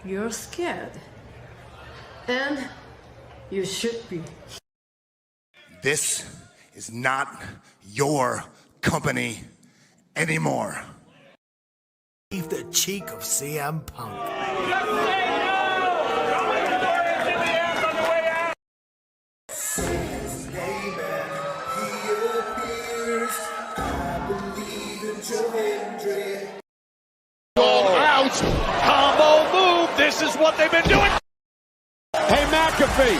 you're scared. And you should be. This is not your company anymore. Leave the cheek of CM Punk. Out, combo move. This is what they've been doing. Hey, McAfee.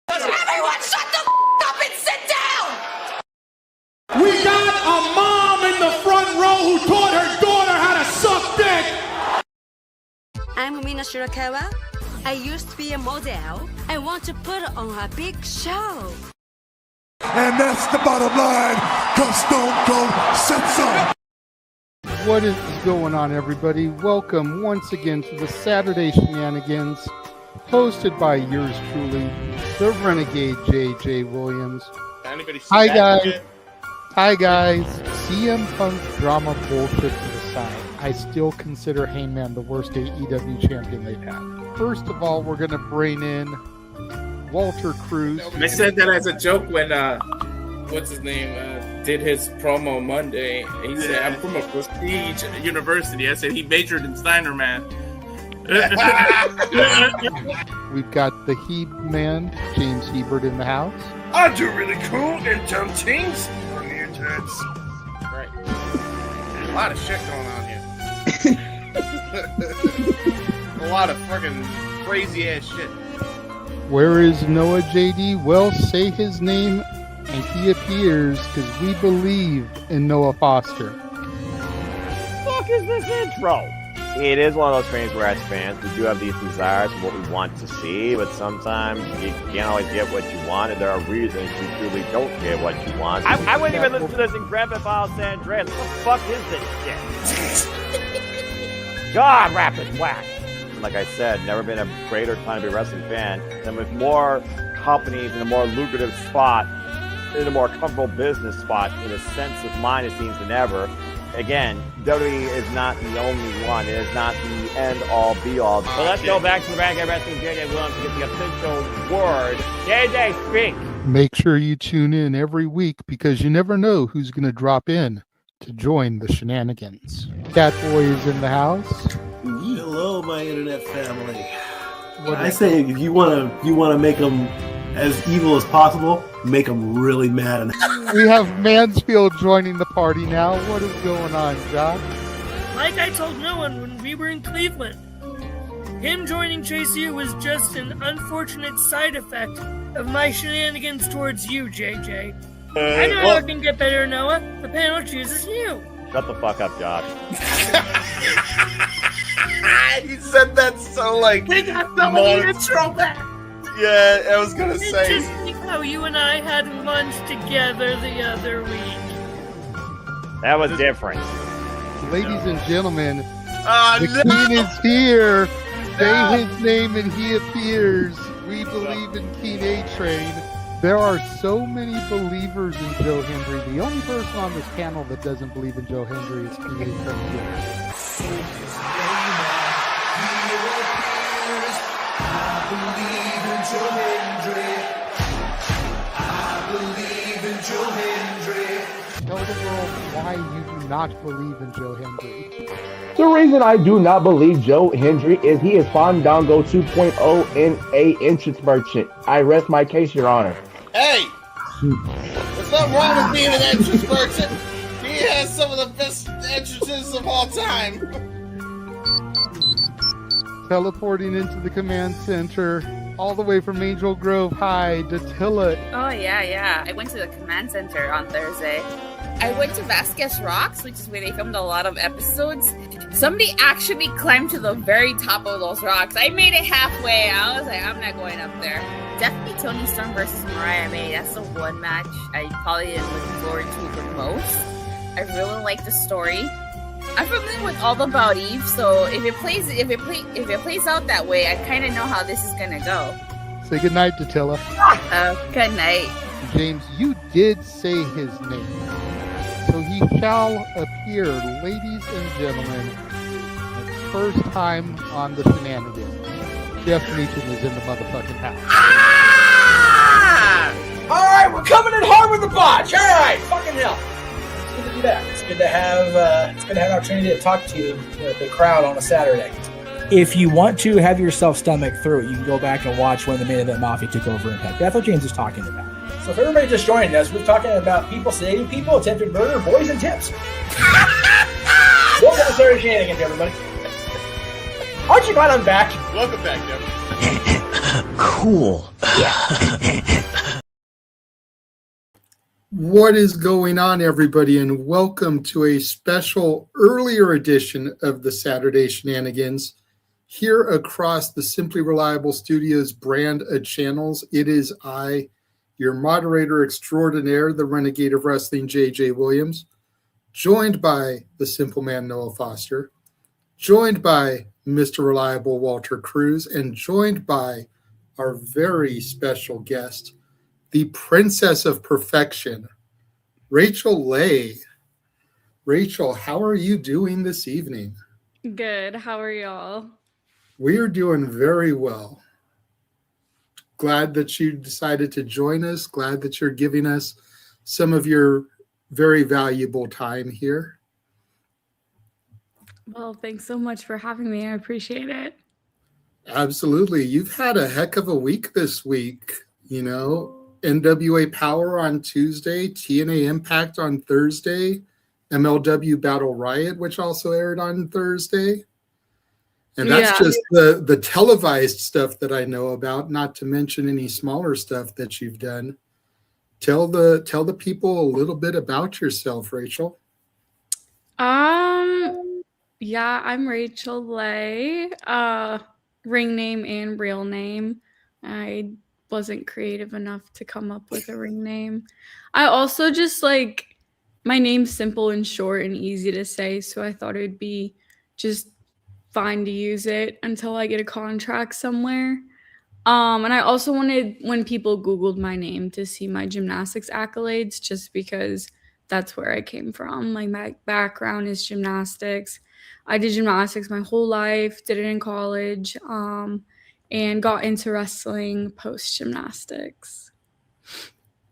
Everyone shut the up and sit down! We got a mom in the front row who taught her daughter how to suck dick. I'm Mina Shirakawa. I used to be a model. I want to put on a big show. And that's the bottom line, because Stone Cold said so. What is going on, everybody? Welcome once again to the Saturday Shenanigans, hosted by yours truly, the Renegade J. Williams. Hi guys. CM Punk drama bullshit to the side. I still consider Heyman the worst AEW champion they've had. First of all, we're going to bring in Walter Cruz. I said that as a joke when what's his name did his promo Monday. He said, "I'm from a prestige university." I said he majored in Steiner math. We've got the Heeb man, James Hebert, in the house. I do really cool and dumb things on the internet. Right. A lot of shit going on here. A lot of fucking crazy ass shit. Where is Noah JD? Well, say his name and he appears, because we believe in Noah Foster. Fuck is this intro? It is one of those things where, as fans, we do have these desires for what we want to see, but sometimes you can't always get what you want, and there are reasons you truly don't get what you want. I wouldn't even listen to this in Grand Theft Auto San Andreas. What the fuck is this shit? God, rapid whack. Like I said, never been a greater time to be a wrestling fan, and with more companies in a more lucrative spot, in a more comfortable business spot, in a sense of mind, it seems, than ever. Again, WWE is not the only one. It is not the end-all, be-all. So let's go back to the Renegade Wrestling JJ Williams to get the official word. JJ, speak! Make sure you tune in every week, because you never know who's going to drop in to join the shenanigans. Catboy is in the house. Hello, my internet family. I say, if you want to make them as evil as possible, make them really mad. We have Mansfield joining the party now. What is going on, Josh? Like I told no one when we were in Cleveland, him joining Chase U was just an unfortunate side effect of my shenanigans towards you, JJ. I know how it can get better, Noah. The panel chooses you. Shut the fuck up, Josh. He said that so like. We got some of the intro back. Yeah, I was gonna say. Just like how you and I had lunch together the other week. That was different. Ladies and gentlemen, the King is here. Say his name and he appears. We believe in King A-Train. There are so many believers in Joe Hendry. The only person on this panel that doesn't believe in Joe Hendry is King A-Train. Tell the world why you do not believe in Joe Hendry. The reason I do not believe Joe Hendry is he is Fandango 2.0 in a entrance merchant. I rest my case, Your Honor. Hey! There's nothing wrong with being an entrance merchant. He has some of the best entrances of all time. Teleporting into the command center, all the way from Angel Grove High, Datilla. Oh, yeah. I went to the command center on Thursday. I went to Vasquez Rocks, which is where they filmed a lot of episodes. Somebody actually climbed to the very top of those rocks. I made it halfway. I was like, I'm not going up there. Definitely Toni Storm versus Mariah May. That's the one match I probably am looking forward to the most. I really like the story. I'm familiar with all about Eve, so if it plays out that way, I kind of know how this is gonna go. Say goodnight, Datilla. Good night. James, you did say his name. So he shall appear, ladies and gentlemen. first time on the Shenanigans. Jeff Meacham is in the motherfucking house. Ah! All right, we're coming in hard with the botch. All right, fucking hell. It's good to be back. It's good to have an opportunity to talk to the crowd on a Saturday. If you want to have yourself stomach through it, you can go back and watch when the Main Event Mafia took over Impact. That's what James is talking about. So if everybody just joined us, we're talking about people sedating people, attempted murder, boys, and tips. Welcome to Saturday Shenanigans, everybody. Aren't you glad I'm back? Welcome back, Devin. Cool. What is going on, everybody, and welcome to a special earlier edition of the Saturday Shenanigans. Here across the Simply Reliable Studios brand of channels, it is I, your moderator extraordinaire, the Renegade of Wrestling, J.J. Williams, joined by the Simple Man, Noah Foster, joined by Mr. Reliable, Walter Cruz, and joined by our very special guest, the Princess of Perfection, Rachel Lay. Rachel, how are you doing this evening? Good. How are y'all? We are doing very well. Glad that you decided to join us. Glad that you're giving us some of your very valuable time here. Well, thanks so much for having me. I appreciate it. Absolutely. You've had a heck of a week this week. You know, NWA Power on Tuesday, TNA Impact on Thursday, MLW Battle Riot, which also aired on Thursday. And that's just the televised stuff that I know about, not to mention any smaller stuff that you've done. Tell the people a little bit about yourself, Rachel. Yeah, I'm Rachel Lay. Ring name and real name. I wasn't creative enough to come up with a ring name. I also just my name's simple and short and easy to say, so I thought it'd be just fine to use it until I get a contract somewhere. And I also wanted, when people Googled my name, to see my gymnastics accolades, just because that's where I came from. Like, my background is gymnastics. I did gymnastics my whole life, did it in college, and got into wrestling post-gymnastics.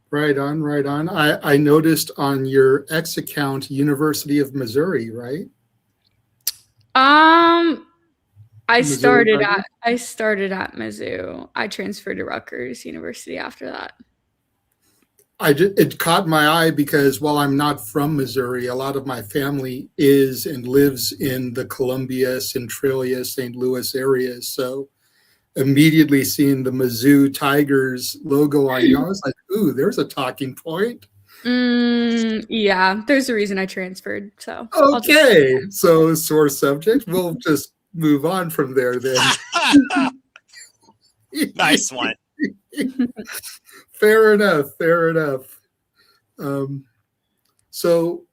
Right on, right on. I noticed on your X account, University of Missouri, right? I started at Mizzou. I transferred to Rutgers University after that. It caught my eye because while I'm not from Missouri, a lot of my family is and lives in the Columbia, Centralia, St. Louis areas. So immediately seeing the Mizzou Tigers logo on you, I was like, ooh, there's a talking point. Yeah, there's a reason I transferred. So okay, so sore subject. We'll just move on from there then. Nice one. Fair enough. Fair enough. So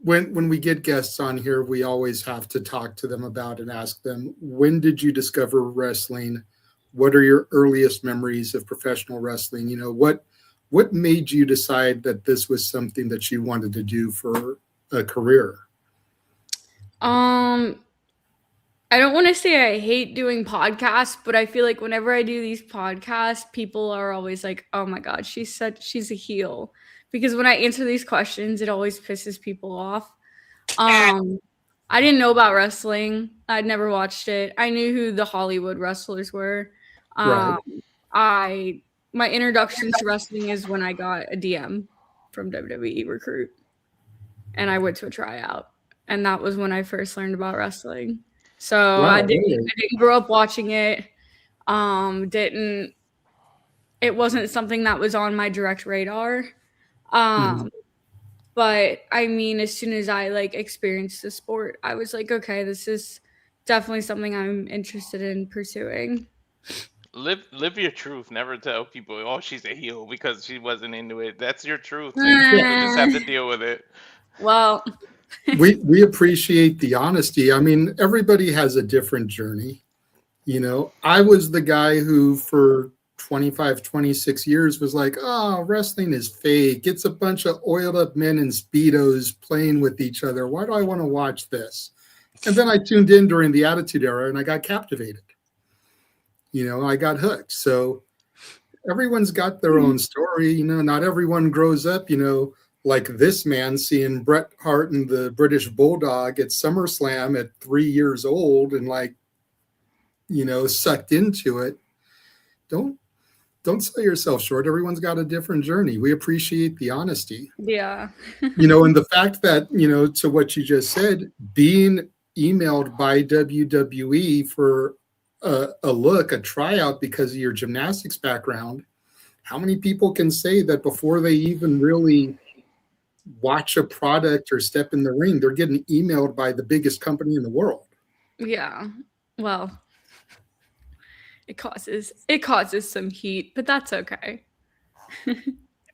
when we get guests on here, we always have to talk to them about and ask them, when did you discover wrestling? What are your earliest memories of professional wrestling? You know, what made you decide that this was something that you wanted to do for a career? I don't want to say I hate doing podcasts, but I feel like whenever I do these podcasts, people are always like, oh my God, she's a heel. Because when I answer these questions, it always pisses people off. I didn't know about wrestling. I'd never watched it. I knew who the Hollywood wrestlers were. My introduction to wrestling is when I got a DM from WWE Recruit. And I went to a tryout. And that was when I first learned about wrestling. So wow, I didn't grow up watching it. It wasn't something that was on my direct radar. But I mean, as soon as I experienced the sport, I was like, okay, this is definitely something I'm interested in pursuing. Live your truth. Never tell people, oh, she's a heel because she wasn't into it. That's your truth. You just have to deal with it. Well, we appreciate the honesty. I mean, everybody has a different journey. You know, I was the guy who for 25, 26 years was like, oh, wrestling is fake. It's a bunch of oiled up men in Speedos playing with each other. Why do I want to watch this? And then I tuned in during the Attitude Era and I got captivated. I got hooked. So everyone's got their own story. Not everyone grows up, like this man seeing Bret Hart and the British Bulldog at SummerSlam at 3 years old and sucked into it. Don't sell yourself short. Everyone's got a different journey. We appreciate the honesty. Yeah. And the fact that, to what you just said, being emailed by WWE for a tryout because of your gymnastics background, how many people can say that before they even really watch a product or step in the ring, they're getting emailed by the biggest company in the world? Yeah. Well, it causes some heat, but that's okay.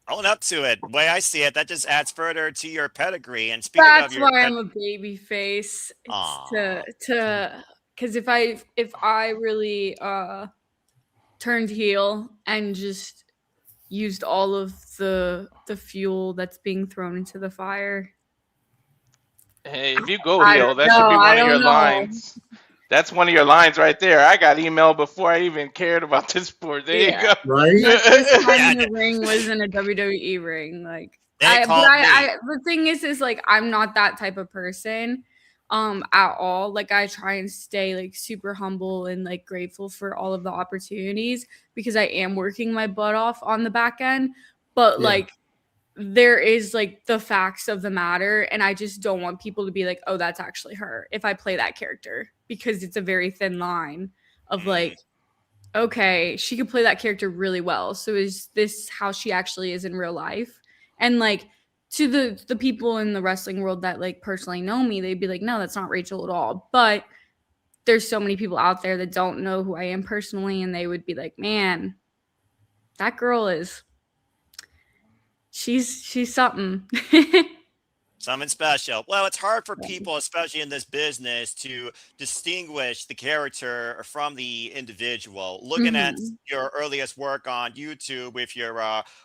Own up to it. The way I see it, that just adds further to your pedigree. And speaking That's of your why I'm a baby face. It's because if I really turned heel and just used all of the fuel that's being thrown into the fire. Hey, if you go heel, that should be one of your lines. That's one of your lines right there. I got emailed before I even cared about this sport. There you go. Right? This time the ring was in a WWE ring. The thing is like I'm not that type of person at all. Like I try and stay like super humble and like grateful for all of the opportunities because I am working my butt off on the back end. But like there is like the facts of the matter, and I just don't want people to be like, oh, that's actually her if I play that character, because it's a very thin line of like, okay, she could play that character really well, so is this how she actually is in real life? And like to the people in the wrestling world that like personally know me, they'd be like, no, that's not Rachel at all. But there's so many people out there that don't know who I am personally, and they would be like, man, that girl is she's something. Something special. Well, it's hard for people, especially in this business, to distinguish the character from the individual. Looking at your earliest work on YouTube with your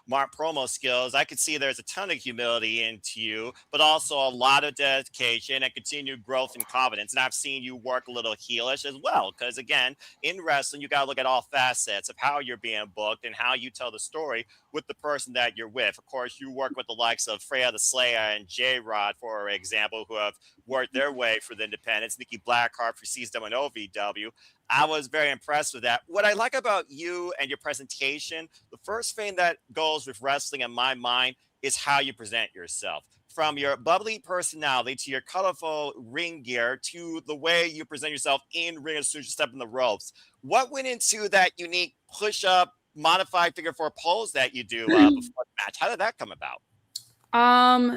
Mark promo skills, I could see there's a ton of humility into you, but also a lot of dedication and continued growth and confidence. And I've seen you work a little heelish as well, because again, in wrestling, you got to look at all facets of how you're being booked and how you tell the story with the person that you're with. Of course, you work with the likes of Freya the Slayer and J-Rod, for example, who have worked their way for the independents. Nikki Blackheart for CSW and OVW. I was very impressed with that. What I like about you and your presentation, the first thing that goes with wrestling in my mind is how you present yourself. From your bubbly personality to your colorful ring gear to the way you present yourself in ring as soon as you step in the ropes. What went into that unique push-up, modified figure four pose that you do before the match? How did that come about?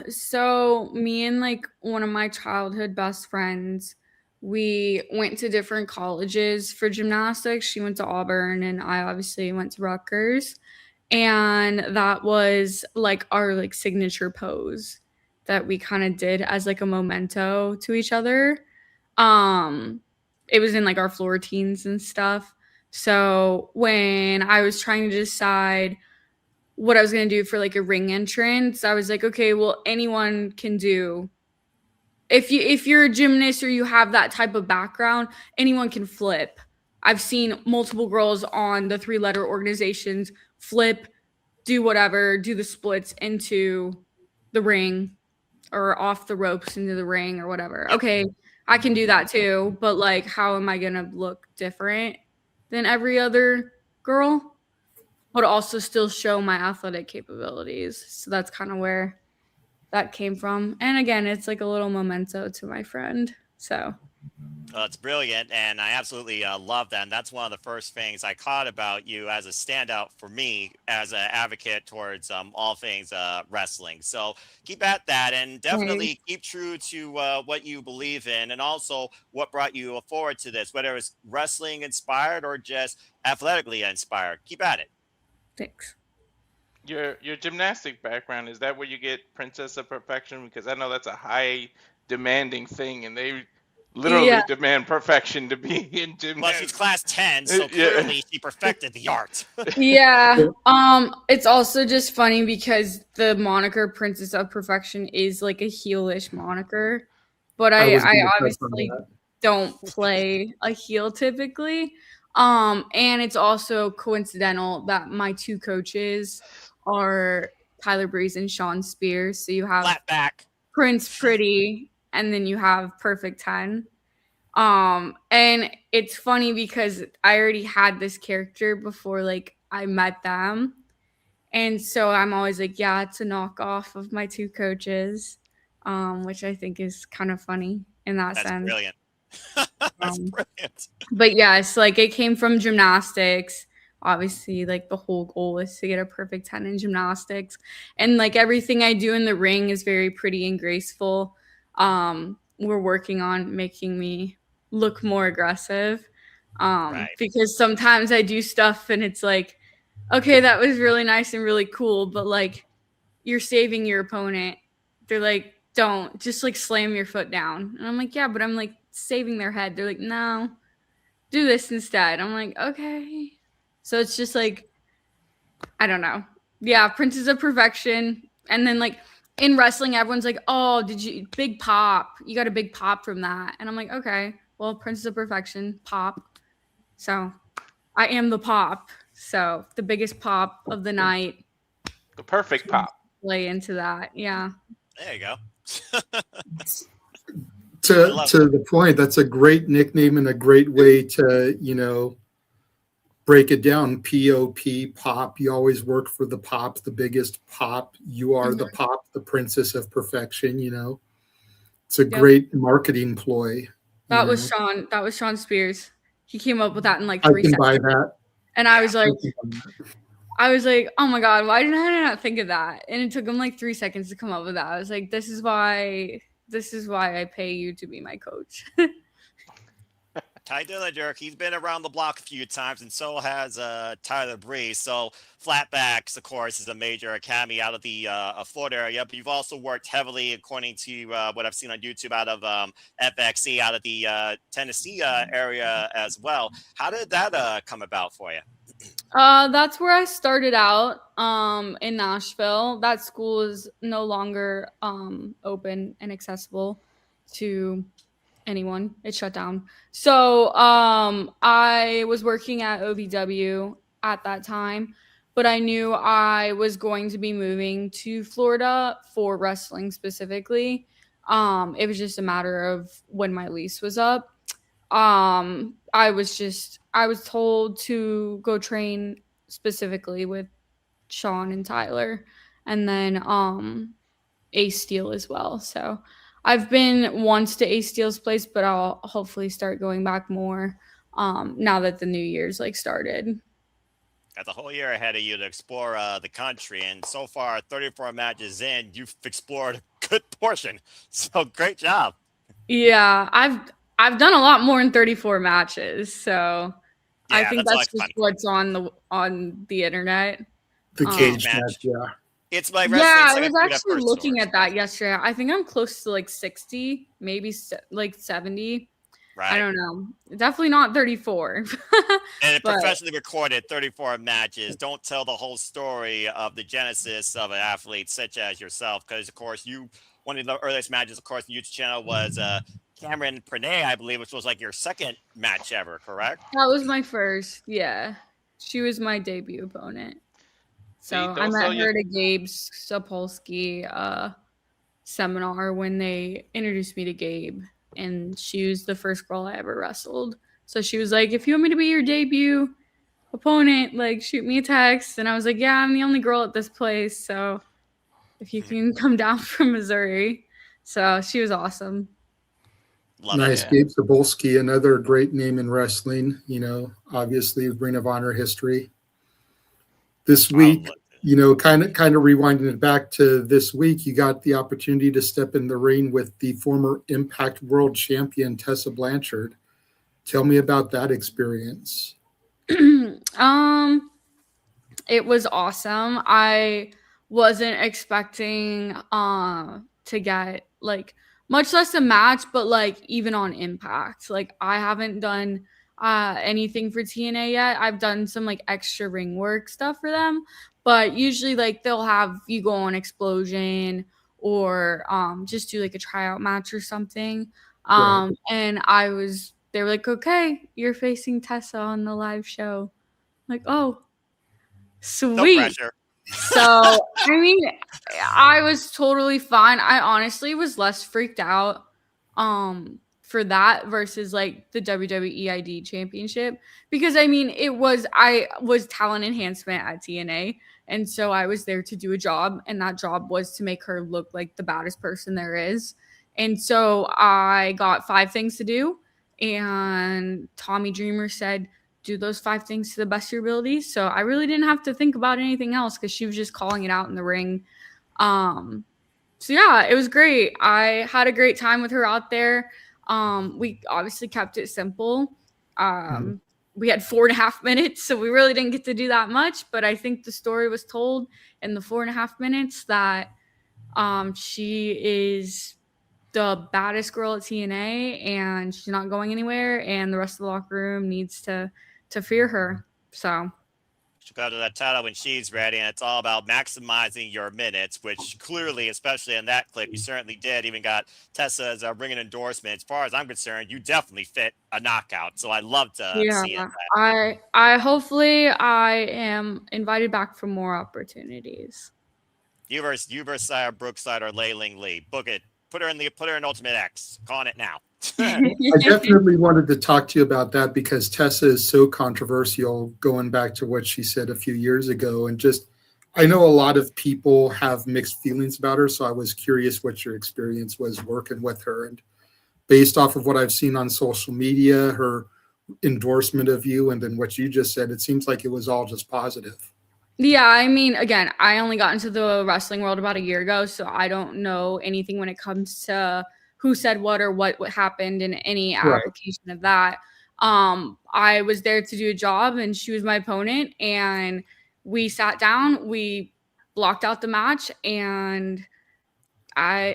So me and like one of my childhood best friends, we went to different colleges for gymnastics. She went to Auburn and I obviously went to Rutgers. And that was like our like signature pose that we kind of did as like a memento to each other. It was in like our floor teens and stuff. So when I was trying to decide what I was going to do for like a ring entrance, I was like, okay, well, anyone can do. If you're a gymnast or you have that type of background, anyone can flip. I've seen multiple girls on the 3-letter organizations flip, do whatever, do the splits into the ring or off the ropes into the ring or whatever. Okay, I can do that too, but like, how am I going to look different than every other girl? But also still show my athletic capabilities. So that's kind of where that came from. And again, it's like a little memento to my friend. So it's brilliant, and I absolutely love that. And that's one of the first things I caught about you as a standout for me as an advocate towards all things wrestling. So keep at that, and definitely keep true to what you believe in, and also what brought you forward to this, whether it's wrestling inspired or just athletically inspired. Keep at it. Thanks. Your gymnastic background, is that where you get Princess of Perfection? Because I know that's a high demanding thing, and they literally demand perfection to be in gymnastics. Well, she's class 10, so clearly she perfected the art. Yeah. It's also just funny because the moniker Princess of Perfection is like a heelish moniker, but I obviously don't play a heel typically. And it's also coincidental that my two coaches are Tyler Breeze and Sean Spears. So you have Flat back. Prince Pretty, and then you have Perfect 10. And it's funny because I already had this character before like I met them. And so I'm always like, yeah, it's a knockoff of my two coaches, which I think is kind of funny in that sense. Brilliant. That's brilliant. But yes, like it came from gymnastics. Obviously, like the whole goal is to get a perfect 10 in gymnastics. And like everything I do in the ring is very pretty and graceful. We're working on making me look more aggressive. Because sometimes I do stuff and it's like, okay, that was really nice and really cool, but like you're saving your opponent. They're like, don't just like slam your foot down. And I'm like, yeah, but I'm like saving their head. They're like, no, do this instead. I'm like, okay. So it's just like, I don't know. Yeah, Princess of Perfection. And then like in wrestling, everyone's like, oh, did you big pop? You got a big pop from that. And I'm like, okay, well, Princess of Perfection, pop. So I am the pop. So the biggest pop of the night. The perfect pop. Play into that. Yeah. There you go. To the point, that's a great nickname and a great way to, you know, break it down. P-O-P, pop. You always work for the pop, the biggest pop. You are the pop, the Princess of Perfection, you know. It's a great marketing ploy. That was Sean. That was Sean Spears. He came up with that in like 3 seconds. I can buy that. And I was like, oh my God, why did I not think of that? And it took him like 3 seconds to come up with that. I was like, this is why I pay you to be my coach. Ty Dillinger, he's been around the block a few times, and so has Tyler Breeze. So Flatbacks, of course, is a major academy out of the Florida area, but you've also worked heavily, according to what I've seen on YouTube, out of FXC, out of the Tennessee area as well. How did that come about for you? That's where I started out in Nashville. That school is no longer open and accessible to anyone. It shut down. So I was working at OVW at that time, but I knew I was going to be moving to Florida for wrestling specifically. It was just a matter of when my lease was up. I was told to go train specifically with Sean and Tyler, and then Ace Steel as well. So I've been once to Ace Steel's place, but I'll hopefully start going back more now that the new year's like started. Got the whole year ahead of you to explore the country, and so far, 34 matches in, you've explored a good portion. So great job. Yeah, I've done a lot more than 34 matches, so yeah, I think that's just what's on the internet. The cage match, yeah. It's my yeah. I was actually looking at that yesterday. I think I'm close to like 60, maybe like 70. Right. I don't know. Definitely not 34. And professionally recorded 34 matches. Don't tell the whole story of the genesis of an athlete such as yourself, because of course one of the earliest matches, of course, on the YouTube channel was Cameron Prenay, I believe, which was like your second match ever, correct? That was my first. Yeah, she was my debut opponent. So I met her at a Gabe Sapolsky seminar when they introduced me to Gabe, and she was the first girl I ever wrestled. So she was like, if you want me to be your debut opponent, like shoot me a text. And I was like, yeah, I'm the only girl at this place, so if you can come down from Missouri. So she was awesome. Nice. Gabe Sapolsky, another great name in wrestling, you know, obviously Ring of Honor history. This week, you know, kind of rewinding it back to this week, you got the opportunity to step in the ring with the former Impact World Champion, Tessa Blanchard. Tell me about that experience. It was awesome. I wasn't expecting to get like much less a match, but like even on Impact. Like I haven't done anything for TNA yet. I've done some like extra ring work stuff for them, but usually like they'll have you go on Explosion or just do like a tryout match or something. And they were like, okay, you're facing Tessa on the live show. I'm like, oh, sweet. No pressure. So, I mean, I was totally fine. I honestly was less freaked out for that versus like the WWE ID championship, because I mean, I was talent enhancement at TNA, and so I was there to do a job, and that job was to make her look like the baddest person there is. And so I got 5 things to do, and Tommy Dreamer said, do those 5 things to the best of your ability. So I really didn't have to think about anything else because she was just calling it out in the ring. So yeah, it was great. I had a great time with her out there. We obviously kept it simple. We had 4.5 minutes, so we really didn't get to do that much, but I think the story was told in the 4.5 minutes that she is the baddest girl at TNA and she's not going anywhere, and the rest of the locker room needs to fear her. So She'll go to that title when she's ready, and it's all about maximizing your minutes, which clearly, especially in that clip, you certainly did. Even got Tessa's ringing endorsement. As far as I'm concerned, you definitely fit a knockout. So I love to see it. I hopefully I am invited back for more opportunities. You versus Brookside or Lei Ling Lee. Book it. Put her in Ultimate X. Calling it now. I definitely wanted to talk to you about that because Tessa is so controversial, going back to what she said a few years ago. And just, I know a lot of people have mixed feelings about her, so I was curious what your experience was working with her. And based off of what I've seen on social media, her endorsement of you, and then what you just said, it seems like it was all just positive. Yeah, I mean, again, I only got into the wrestling world about a year ago, so I don't know anything when it comes to who said what or what happened in any application of that. I was there to do a job, and she was my opponent, and we sat down, we blocked out the match, and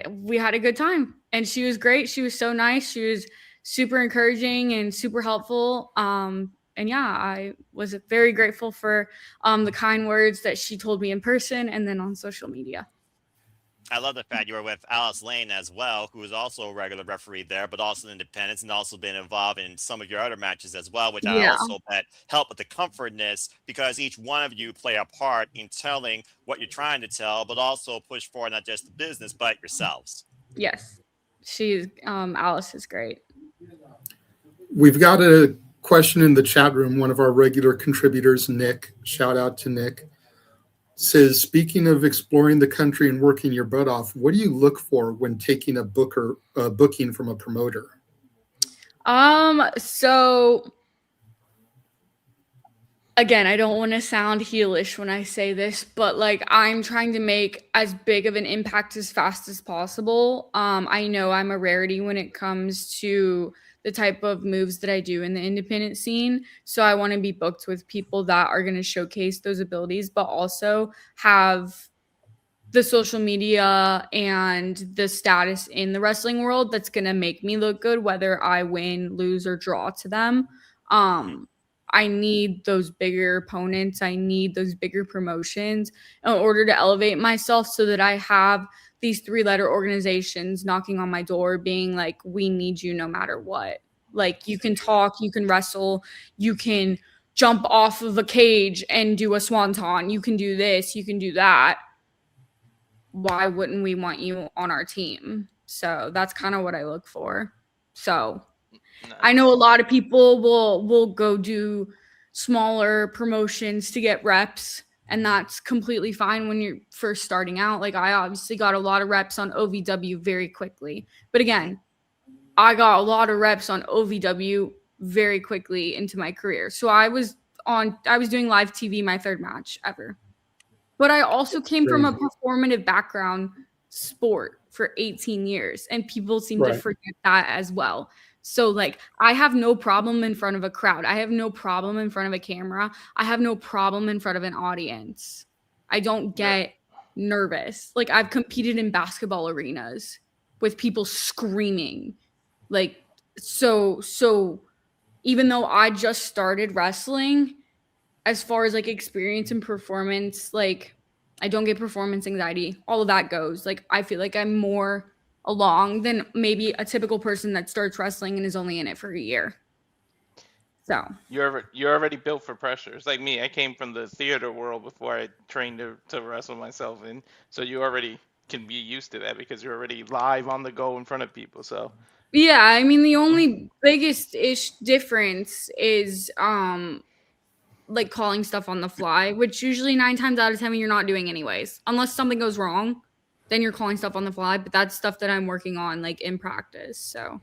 we had a good time. And she was great. She was so nice. She was super encouraging and super helpful. And yeah, I was very grateful for the kind words that she told me in person and then on social media. I love the fact you were with Alice Lane as well, who is also a regular referee there, but also an independent, and also been involved in some of your other matches as well, which I also bet helped with the comfortness, because each one of you play a part in telling what you're trying to tell, but also push forward not just the business, but yourselves. Yes, Alice is great. We've got a question in the chat room. One of our regular contributors, Nick, shout out to Nick, says, speaking of exploring the country and working your butt off, what do you look for when taking a booking from a promoter? So again, I don't want to sound heelish when I say this, but like, I'm trying to make as big of an impact as fast as possible. I know I'm a rarity when it comes to the type of moves that I do in the independent scene. So I want to be booked with people that are going to showcase those abilities, but also have the social media and the status in the wrestling world that's going to make me look good, whether I win, lose, or draw to them. I need those bigger opponents. I need those bigger promotions in order to elevate myself, so that I have these 3-letter organizations knocking on my door being like, we need you no matter what. Like, you can talk, you can wrestle, you can jump off of a cage and do a swanton. You can do this, you can do that. Why wouldn't we want you on our team? So that's kind of what I look for. So I know a lot of people will go do smaller promotions to get reps, and that's completely fine when you're first starting out. Like, I obviously got a lot of reps on OVW very quickly. But again, I got a lot of reps on OVW very quickly into my career. So I was doing live TV my 3rd match ever. But I also came from a performative background sport for 18 years, and people seem to forget that as well. So like, I have no problem in front of a crowd. I have no problem in front of a camera. I have no problem in front of an audience. I don't get nervous. Like, I've competed in basketball arenas with people screaming. Like, so even though I just started wrestling, as far as like experience and performance, like, I don't get performance anxiety. All of that goes. Like, I feel like I'm a along than maybe a typical person that starts wrestling and is only in it for a year. So you're already built for pressure. It's like me. I came from the theater world before I trained to wrestle myself, and so you already can be used to that because you're already live on the go in front of people. So yeah, I mean the only biggest difference is like calling stuff on the fly, which usually 9 times out of 10 you're not doing anyways, unless something goes wrong. Then you're calling stuff on the fly, but that's stuff that I'm working on like in practice. So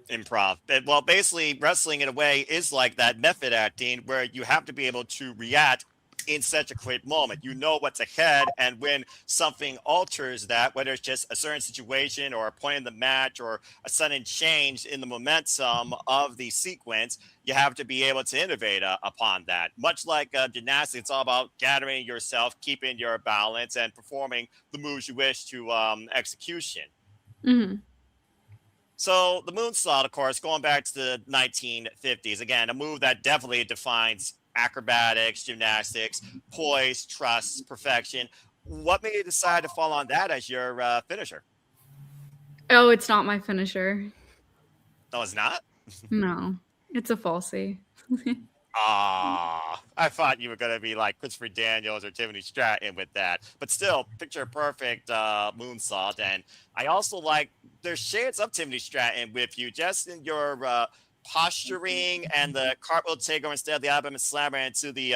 improv. Well, basically, wrestling in a way is like that method acting where you have to be able to react in such a quick moment. You know what's ahead, and when something alters that, whether it's just a certain situation or a point in the match or a sudden change in the momentum of the sequence, you have to be able to innovate upon that. Much like gymnastics, it's all about gathering yourself, keeping your balance, and performing the moves you wish to execution. Mm-hmm. So the moonsault, of course, going back to the 1950s, again, a move that definitely defines acrobatics, gymnastics, poise, trust, perfection. What made you decide to fall on that as your finisher? Oh, it's not my finisher. No, it's not? No, it's a falsie. I thought you were going to be like Christopher Daniels or Tiffany Stratton with that. But still, picture perfect moonsault. And I also like there's shades of Tiffany Stratton with you, just in your posturing and the cartwheel takeover instead of the Alabama slammer into the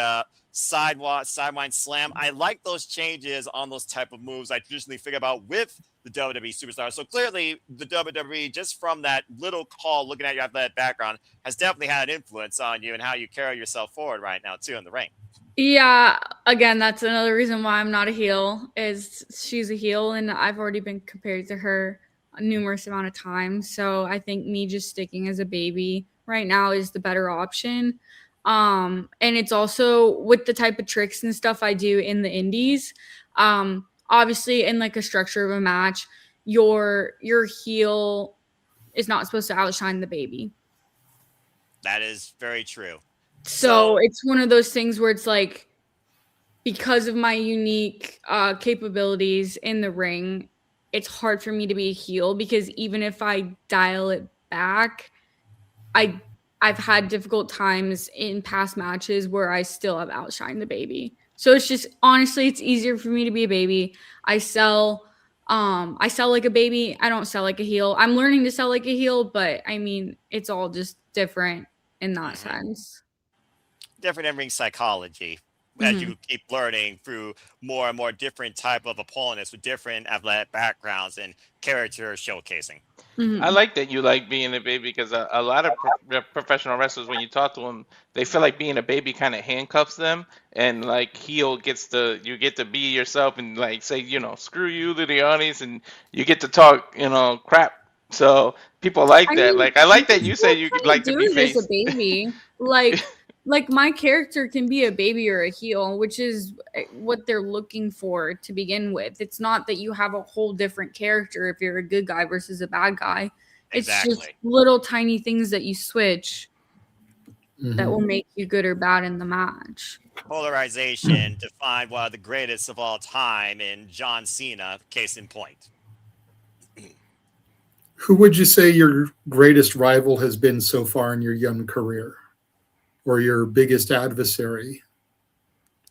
sidewind slam. I like those changes on those type of moves I traditionally figure about with the WWE superstars. So clearly the WWE, just from that little call, looking at your athletic background, has definitely had an influence on you and how you carry yourself forward right now too in the ring. Yeah, again, that's another reason why I'm not a heel, is she's a heel and I've already been compared to her a numerous amount of times. So I think me just sticking as a baby right now is the better option. And it's also with the type of tricks and stuff I do in the indies. Obviously in like a structure of a match, your heel is not supposed to outshine the baby. That is very true. So it's one of those things where it's like, because of my unique capabilities in the ring, it's hard for me to be a heel, because even if I dial it back, I've had difficult times in past matches where I still have outshined the baby. So it's just, honestly, it's easier for me to be a baby. I sell like a baby. I don't sell like a heel. I'm learning to sell like a heel, but I mean, it's all just different in that sense. Different in ring psychology. As you keep learning through more and more different type of opponents with different athletic backgrounds and character showcasing. I like that you like being a baby, because a lot of professional wrestlers, when you talk to them, they feel like being a baby kind of handcuffs them, and like heel you get to be yourself and like say, screw you to the audience, and you get to talk, crap. So people like that. Like, I like that you say you like to be face. As a baby, like my character can be a baby or a heel, which is what they're looking for to begin with. It's not that you have a whole different character if you're a good guy versus a bad guy. It's just little tiny things that you switch that will make you good or bad in the match. Polarization defined one of the greatest of all time in John Cena, case in point. Who would you say your greatest rival has been so far in your young career? Or your biggest adversary?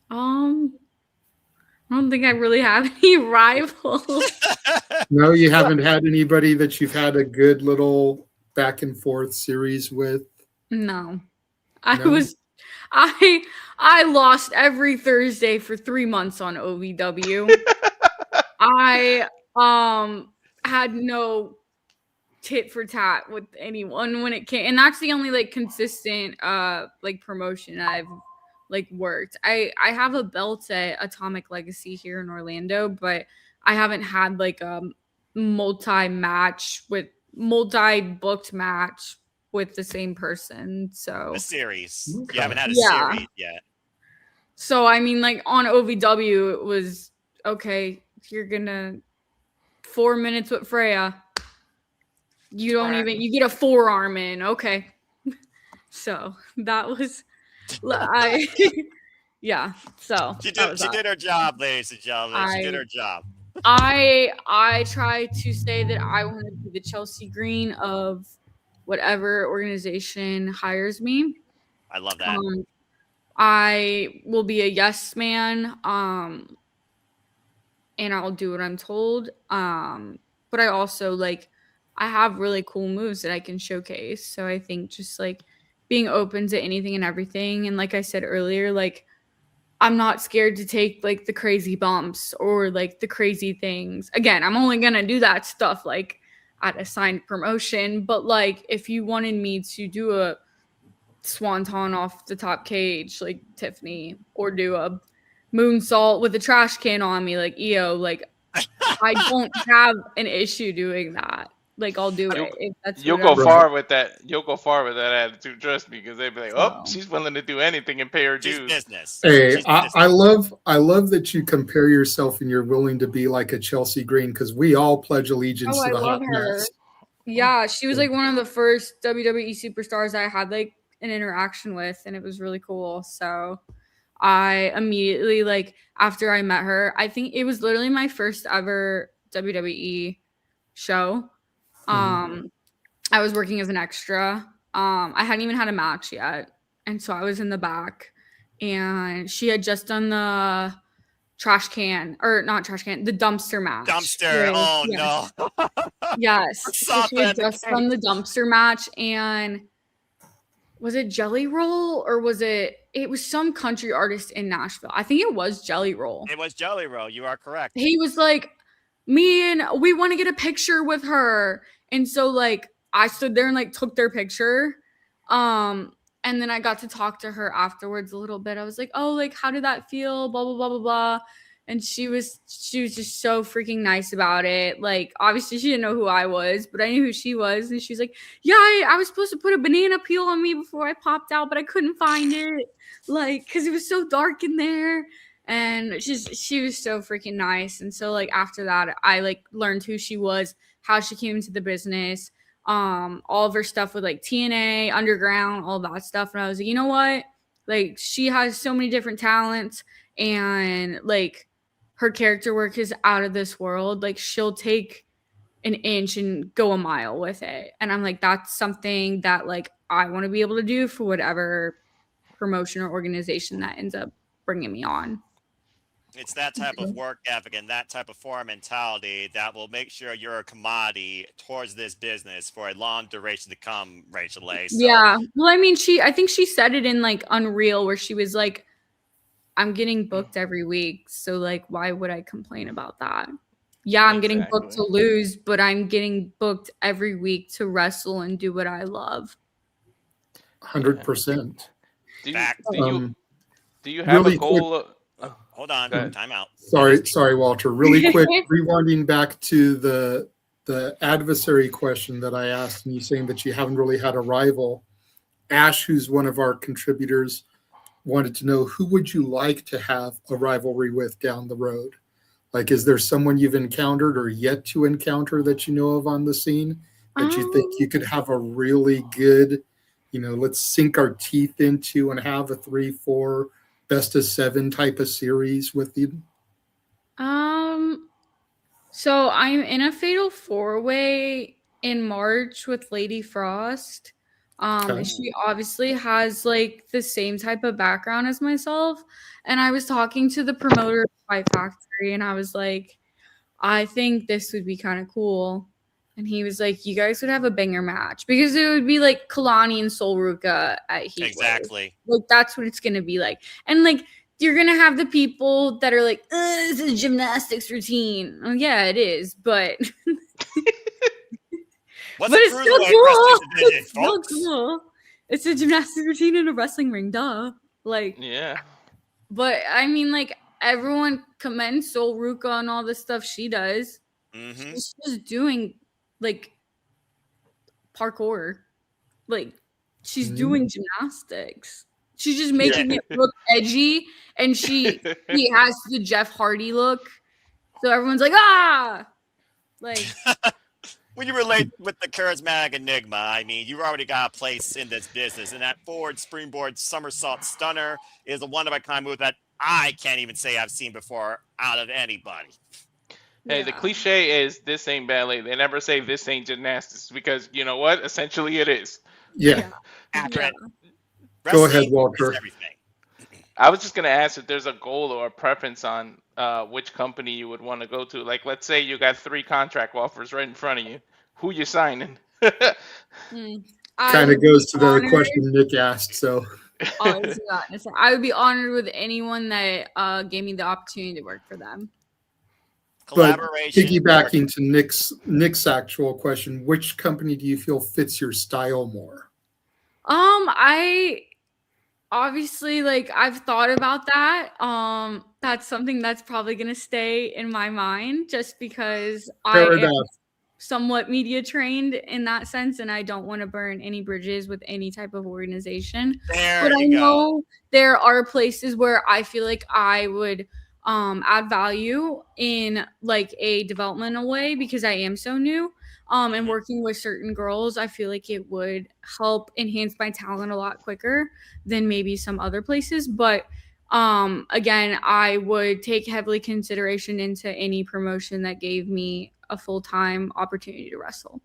I don't think I really have any rivals. No, you haven't had anybody that you've had a good little back and forth series with? No. I lost every Thursday for 3 months on OVW. I had no tit for tat with anyone when it came, and that's the only like consistent like promotion I've like worked. I have a belt at Atomic Legacy here in Orlando, but I haven't had like a multi-booked match with the same person. So a series. You haven't had a series yet. So I mean, like on OVW, it was okay, you're gonna 4 minutes with Freya. You don't even, you get a forearm in. Okay. So that was, yeah. So she did her job, ladies and gentlemen. She did her job. I try to say that I want to be the Chelsea Green of whatever organization hires me. I love that. I will be a yes man. And I'll do what I'm told. But I also I have really cool moves that I can showcase. So I think just being open to anything and everything. And like I said earlier, I'm not scared to take the crazy bumps or the crazy things. Again, I'm only gonna do that stuff at a signed promotion. But if you wanted me to do a swanton off the top cage like Tiffany, or do a moonsault with a trash can on me like EO, I don't have an issue doing that. I'll do it. If that's You'll go far with that. You'll go far with that attitude. Trust me, because they'd be like, "Oh, she's willing to do anything and pay her dues." Business. Hey, I love that you compare yourself and you're willing to be like a Chelsea Green, because we all pledge allegiance to I the love hot her. mess. Yeah, she was one of the first WWE superstars I had an interaction with, and it was really cool. So I immediately after I met her, I think it was literally my first ever WWE show. I was working as an extra. I hadn't even had a match yet, and so I was in the back, and she had just done the trash can, or not trash can, the dumpster match. Dumpster. Oh no. Yes. So she had just done the dumpster match, and was it Jelly Roll or was it was some country artist in Nashville. I think it was Jelly Roll. It was Jelly Roll. You are correct. He was like, we want to get a picture with her. And so I stood there and took their picture. And then I got to talk to her afterwards a little bit. I was like, oh, how did that feel? Blah, blah, blah, blah, blah. And she was just so freaking nice about it. Obviously she didn't know who I was, but I knew who she was. And she's like, yeah, I was supposed to put a banana peel on me before I popped out, but I couldn't find it. Because it was so dark in there. And she was so freaking nice. And so after that, I learned who she was, how she came into the business, all of her stuff with TNA, Underground, all that stuff. And I was like, you know what? She has so many different talents, and her character work is out of this world. She'll take an inch and go a mile with it. And I'm like, that's something that I want to be able to do for whatever promotion or organization that ends up bringing me on. It's that type of work ethic and that type of foreign mentality that will make sure you're a commodity towards this business for a long duration to come, Rachel A. So. Yeah. Well, I mean, I think she said it in Unreal, where she was like, I'm getting booked every week. So why would I complain about that? Yeah, I'm getting booked to lose, but I'm getting booked every week to wrestle and do what I love. 100%. Do you have a goal? Hold on, time out. Sorry, Walter. Really quick, rewinding back to the adversary question that I asked, and you saying that you haven't really had a rival. Ash, who's one of our contributors, wanted to know, who would you like to have a rivalry with down the road? Is there someone you've encountered or yet to encounter that you know of on the scene that you think you could have a really good, let's sink our teeth into and have a 3-4 best of 7 type of series with you? So I'm in a fatal 4-way in March with Lady Frost. She obviously has the same type of background as myself. And I was talking to the promoter of Fight Factory, and I was like, I think this would be kind of cool. And he was like, you guys would have a banger match, because it would be Kalani and Sol Ruka at Heat. Exactly. That's what it's going to be like. And you're going to have the people that are this is a gymnastics routine. Oh, yeah, it is. But it's still cool. It's still cool. It's a gymnastics routine in a wrestling ring. Duh. Yeah. But I mean, everyone commends Sol Ruka on all the stuff she does. Mm-hmm. She's just doing parkour. She's doing gymnastics. She's just making it look edgy, and she has the Jeff Hardy look. So everyone's like, ah! When you relate with the charismatic enigma, I mean, you already got a place in this business, and that forward springboard somersault stunner is a one-of-a-kind move that I can't even say I've seen before out of anybody. Hey, the cliche is this ain't ballet. They never say this ain't gymnastics because you know what? Essentially, it is. Yeah. Accurate. Go ahead, Wrestling Walter. is everything. I was just gonna ask if there's a goal or a preference on which company you would want to go to. Like, let's say you got 3 contract offers right in front of you. Who you signing? Kind of goes to the question Nick asked. So I would be honored with anyone that gave me the opportunity to work for them. But piggybacking to Nick's actual question, which company do you feel fits your style more? I obviously I've thought about that. That's something that's probably gonna stay in my mind just because Fair I am enough. somewhat media trained in that sense, and I don't want to burn any bridges with any type of organization. There But I you go. know there are places where I feel like I would add value in like a developmental way because I am so new. And working with certain girls, I feel like it would help enhance my talent a lot quicker than maybe some other places. But again, I would take heavily consideration into any promotion that gave me a full-time opportunity to wrestle.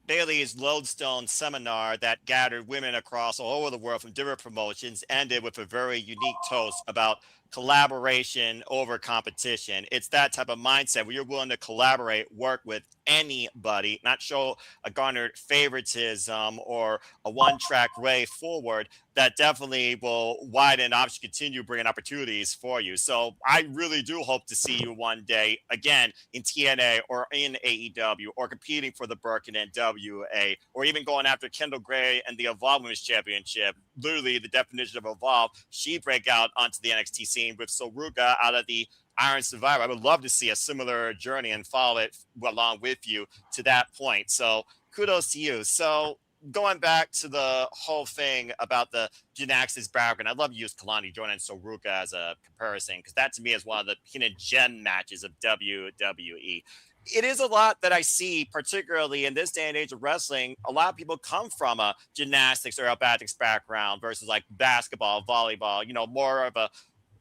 Bailey's Lodestone seminar that gathered women across all over the world from different promotions ended with a very unique toast about collaboration over competition. It's that type of mindset where you're willing to collaborate, work with anybody, not show a garnered favoritism or a one-track way forward. That definitely will widen options, continue bringing opportunities for you. So I really do hope to see you one day again in TNA or in AEW or competing for the Birkin NWA or even going after Kendall Gray and the Evolve Women's Championship. Literally the definition of Evolve. She break out onto the NXT scene with Soruka out of the Iron Survivor. I would love to see a similar journey and follow it along with you to that point. So kudos to you. So going back to the whole thing about the gymnastics background, I love to use Kalani Jordan and Soruka as a comparison because that to me is one of the hidden gem matches of WWE. It is a lot that I see, particularly in this day and age of wrestling. A lot of people come from a gymnastics or acrobatics background versus like basketball, volleyball, more of a,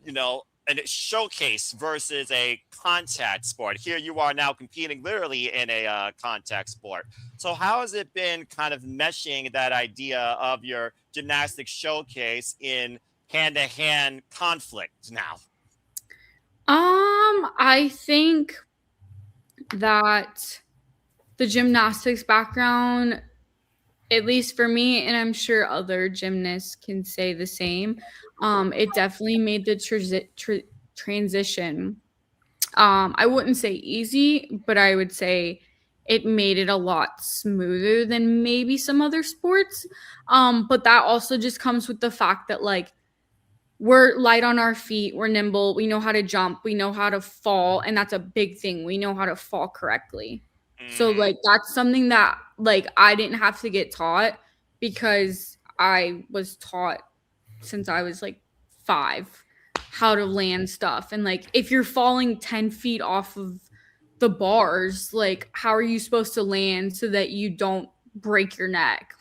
a showcase versus a contact sport. Here you are now competing literally in a contact sport. So how has it been kind of meshing that idea of your gymnastics showcase in hand-to-hand conflict now? I think that the gymnastics background, at least for me, and I'm sure other gymnasts can say the same, it definitely made the transition. I wouldn't say easy, but I would say it made it a lot smoother than maybe some other sports. But that also just comes with the fact that we're light on our feet, we're nimble, we know how to jump, we know how to fall, and that's a big thing. We know how to fall correctly. So that's something that I didn't have to get taught because I was taught since I was 5 how to land stuff. And if you're falling 10 feet off of the bars, how are you supposed to land so that you don't break your neck?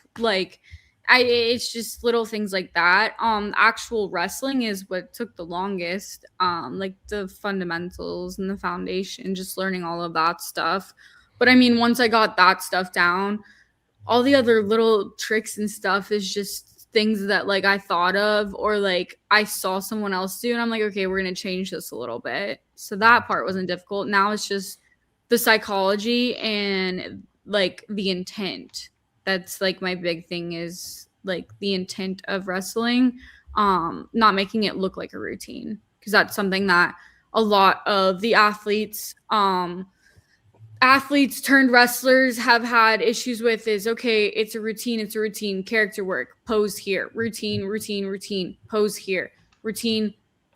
It's just little things like that. Actual wrestling is what took the longest. The fundamentals and the foundation, just learning all of that stuff. But I mean, once I got that stuff down, all the other little tricks and stuff is just things that I thought of or I saw someone else do, and I'm like, okay, we're gonna change this a little bit. So that part wasn't difficult. Now it's just the psychology and the intent. That's my big thing is the intent of wrestling, not making it look like a routine, because that's something that a lot of the athletes turned wrestlers have had issues with is, okay, it's a routine, character work, pose here, routine, pose here, routine,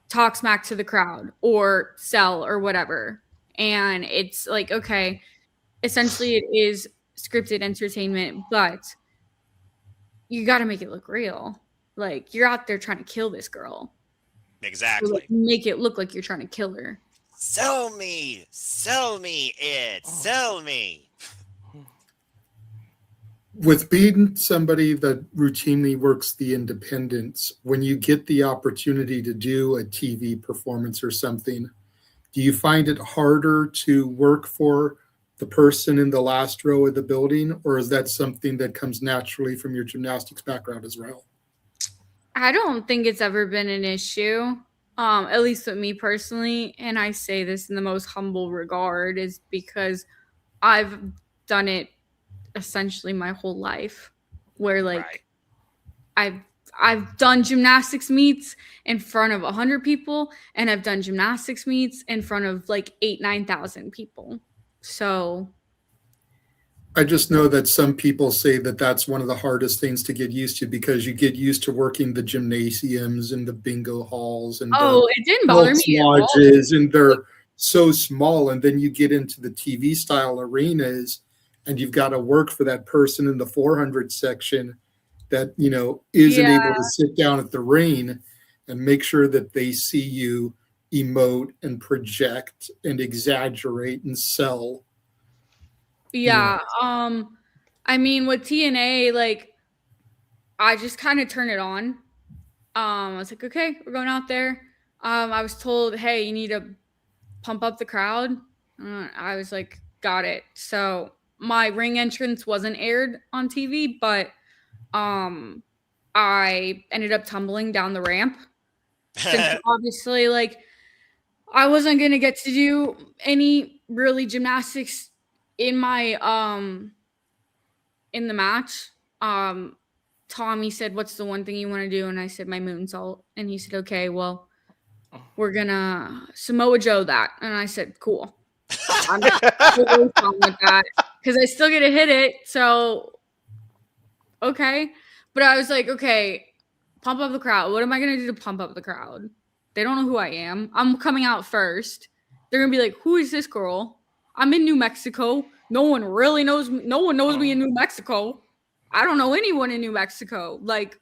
talk smack to the crowd or sell or whatever. And it's okay, essentially it is scripted entertainment, but you got to make it look real. You're out there trying to kill this girl. Exactly. So, make it look like you're trying to kill her. Sell me it, sell me. With being somebody that routinely works the independents, when you get the opportunity to do a TV performance or something, do you find it harder to work for the person in the last row of the building, or is that something that comes naturally from your gymnastics background as well? I don't think it's ever been an issue, at least with me personally. And I say this in the most humble regard, is because I've done it essentially my whole life, where like I've done gymnastics meets in front of 100 people, and I've done gymnastics meets in front of like 9,000 people. So I just know that some people say that that's one of the hardest things to get used to, because you get used to working the gymnasiums and the bingo halls and it didn't bother me at all. lodges, and they're so small. And then you get into the TV style arenas, and you've got to work for that person in the 400 section that, you know, isn't able to sit down at the ring and make sure that they see you emote and project and exaggerate and sell. Yeah. I mean, with TNA, like, I just kind of turn it on. I was like, okay, we're going out there. I was told, hey, you need to pump up the crowd. I was like, got it. So my ring entrance wasn't aired on TV, but I ended up tumbling down the ramp. Since obviously, like, I wasn't gonna get to do any really gymnastics in my in the match. Tommy said, "What's the one thing you want to do?" And I said, "My moonsault." And he said, "Okay, well, we're gonna Samoa Joe that." And I said, "Cool." I'm totally fine with that because I still get to hit it. So okay, but I was like, okay, pump up the crowd. What am I gonna do to pump up the crowd? They don't know who I am. I'm coming out first. They're gonna be like, "Who is this girl?" I'm in New Mexico. No one really knows me. No one knows me in New Mexico. I don't know anyone in New Mexico. Like,